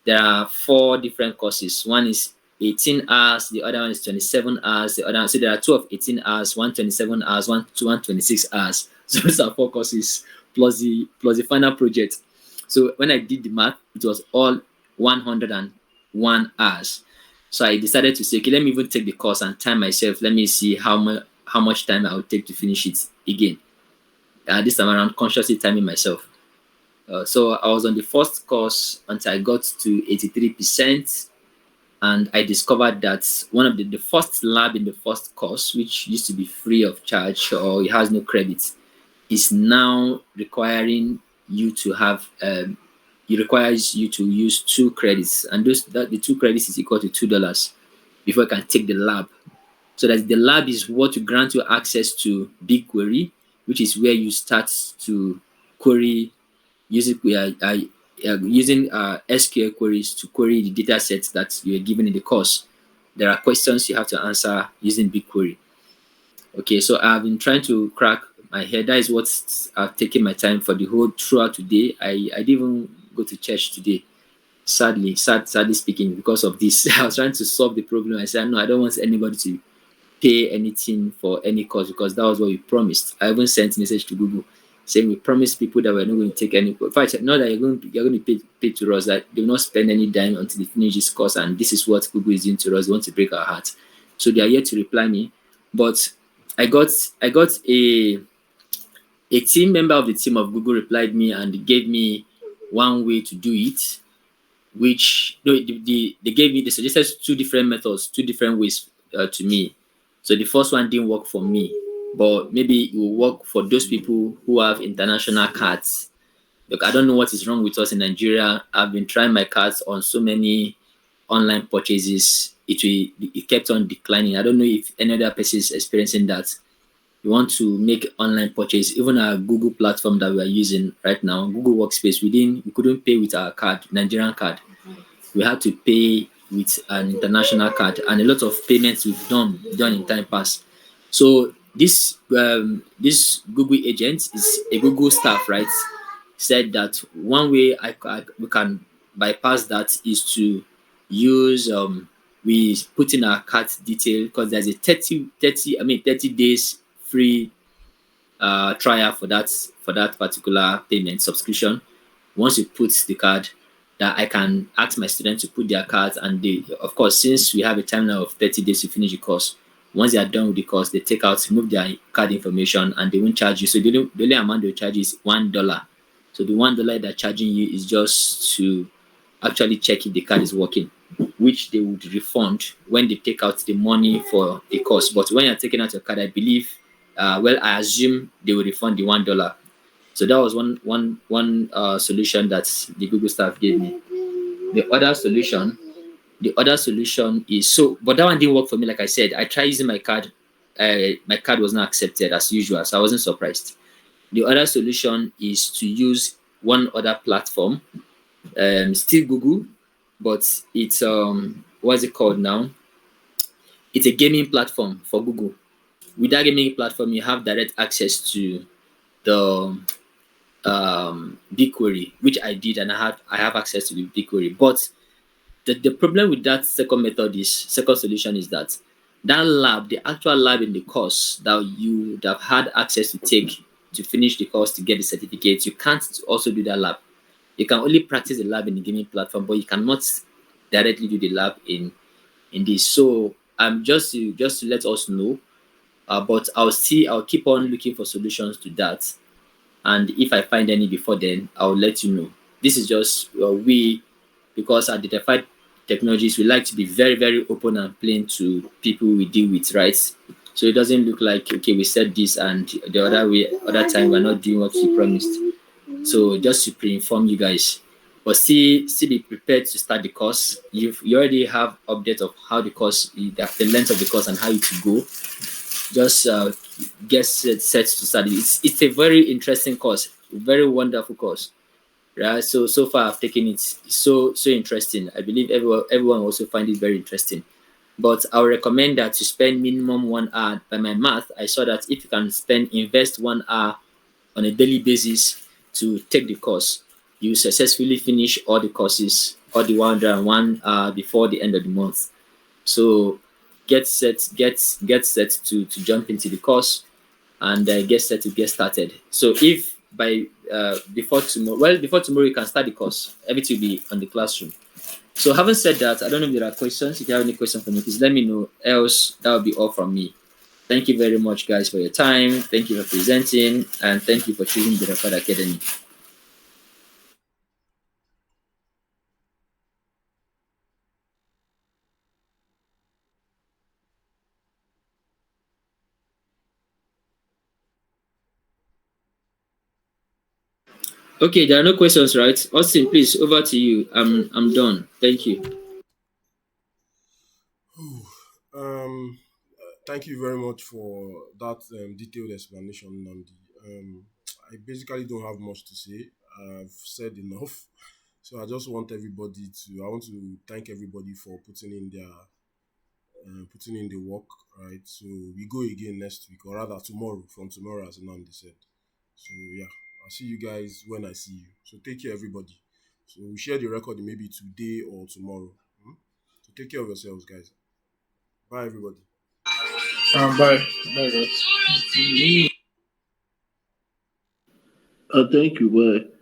There are 4 different courses. One is 18 hours, the other one is 27 hours, so there are two of 18 hours, 127 hours, 126 hours. So those are 4 courses plus the final project. So when I did the math, it was all 101 hours. So I decided to say, okay, let me even take the course and time myself. Let me see how much time I would take to finish it again. This time around, consciously timing myself. So I was on the first course until I got to 83%, and I discovered that one of the first lab in the first course, which used to be free of charge or it has no credit, is now requiring you to have it requires you to use 2 credits, and the 2 credits is equal to $2 before you can take the lab. So that the lab is what to grant you access to BigQuery, which is where you start to query using SQL queries to query the data sets that you are given in the course. There are questions you have to answer using BigQuery. Okay, so I've been trying to crack my head. That is what I've taken my time for the whole throughout today. I didn't even go to church today. Sadly speaking, because of this. I was trying to solve the problem. I said, no, I don't want anybody to pay anything for any course, because that was what we promised. I even sent a message to Google saying we promised people that we're not going to take any. In fact, not that you're going to pay to us, that they will not spend any dime until they finish this course, and this is what Google is doing to us. They want to break our heart. So they are yet to reply me. But I got a team member of the team of Google replied me and gave me one way to do it, which no, they suggested 2 different methods, 2 different ways to me. So the first one didn't work for me, but maybe it will work for those people who have international cards. Look, I don't know what is wrong with us in Nigeria. I've been trying my cards on so many online purchases. It kept on declining. I don't know if any other person is experiencing that. You want to make online purchase, even our Google platform that we are using right now, Google Workspace, we couldn't pay with our card, Nigerian card. We had to pay with an international card, and a lot of payments we've done in time past. So this Google agent is a Google staff, right? Said that one way we can bypass that is to use we put in our card detail, because there's a 30 days free trial for that particular payment subscription. Once you put the card, that I can ask my students to put their cards, and they, of course, since we have a timeline of 30 days to finish the course, once they are done with the course, they take out, remove their card information, and they won't charge you. So the only amount they charge is $1. So the $1 they're charging you is just to actually check if the card is working, which they would refund when they take out the money for the course. But when you're taking out your card, I believe, I assume they will refund the $1. So that was one solution that the Google staff gave me. The other solution is but that one didn't work for me. Like I said, I tried using my card. My card was not accepted as usual, so I wasn't surprised. The other solution is to use one other platform, still Google, but it's what's it called now? It's a gaming platform for Google. With that gaming platform, you have direct access to the BigQuery, which I did, and I have access to the BigQuery. But the problem with that second solution is that lab, the actual lab in the course that you would have had access to take to finish the course to get the certificate, you can't also do that lab. You can only practice the lab in the gaming platform, but you cannot directly do the lab in this. So just to let us know, but I'll keep on looking for solutions to that. And if I find any before then, I'll let you know. This is just because at Datafied Technologies, we like to be very, very open and plain to people we deal with, right? So it doesn't look like, okay, we said this and the other time we're not doing what we promised. So just to pre-inform you guys. but still be prepared to start the course. You already have update of how the course, the length of the course and how it will go. Just get set to study. It's a very interesting course, very wonderful course, right? So far I've taken it. It's so interesting. I believe everyone also find it very interesting. But I would recommend that you spend minimum 1 hour. By my math, I saw that if you can invest 1 hour on a daily basis to take the course, you successfully finish all the courses, all the 101 before the end of the month. So get set to jump into the course and get set to get started. So if by before tomorrow you can start the course, everything will be on the classroom. So having said that, I don't know if there are questions. If you have any questions for me, please let me know. Else, that will be all from me. Thank you very much, guys, for your time. Thank you for presenting, and thank you for choosing Datafied Academy. Okay, there are no questions, right? Austin, please, over to you. I'm done. Thank you. Thank you very much for that detailed explanation, Nandi. I basically don't have much to say. I've said enough. So I just want everybody I want to thank everybody for putting in the work, right? So we go again next week, or rather tomorrow, from tomorrow, as Nandi said. So yeah, I'll see you guys when I see you. So take care, everybody. So we share the record maybe today or tomorrow. So take care of yourselves, guys. Bye, everybody. Bye. Bye, guys. Thank you. Bye.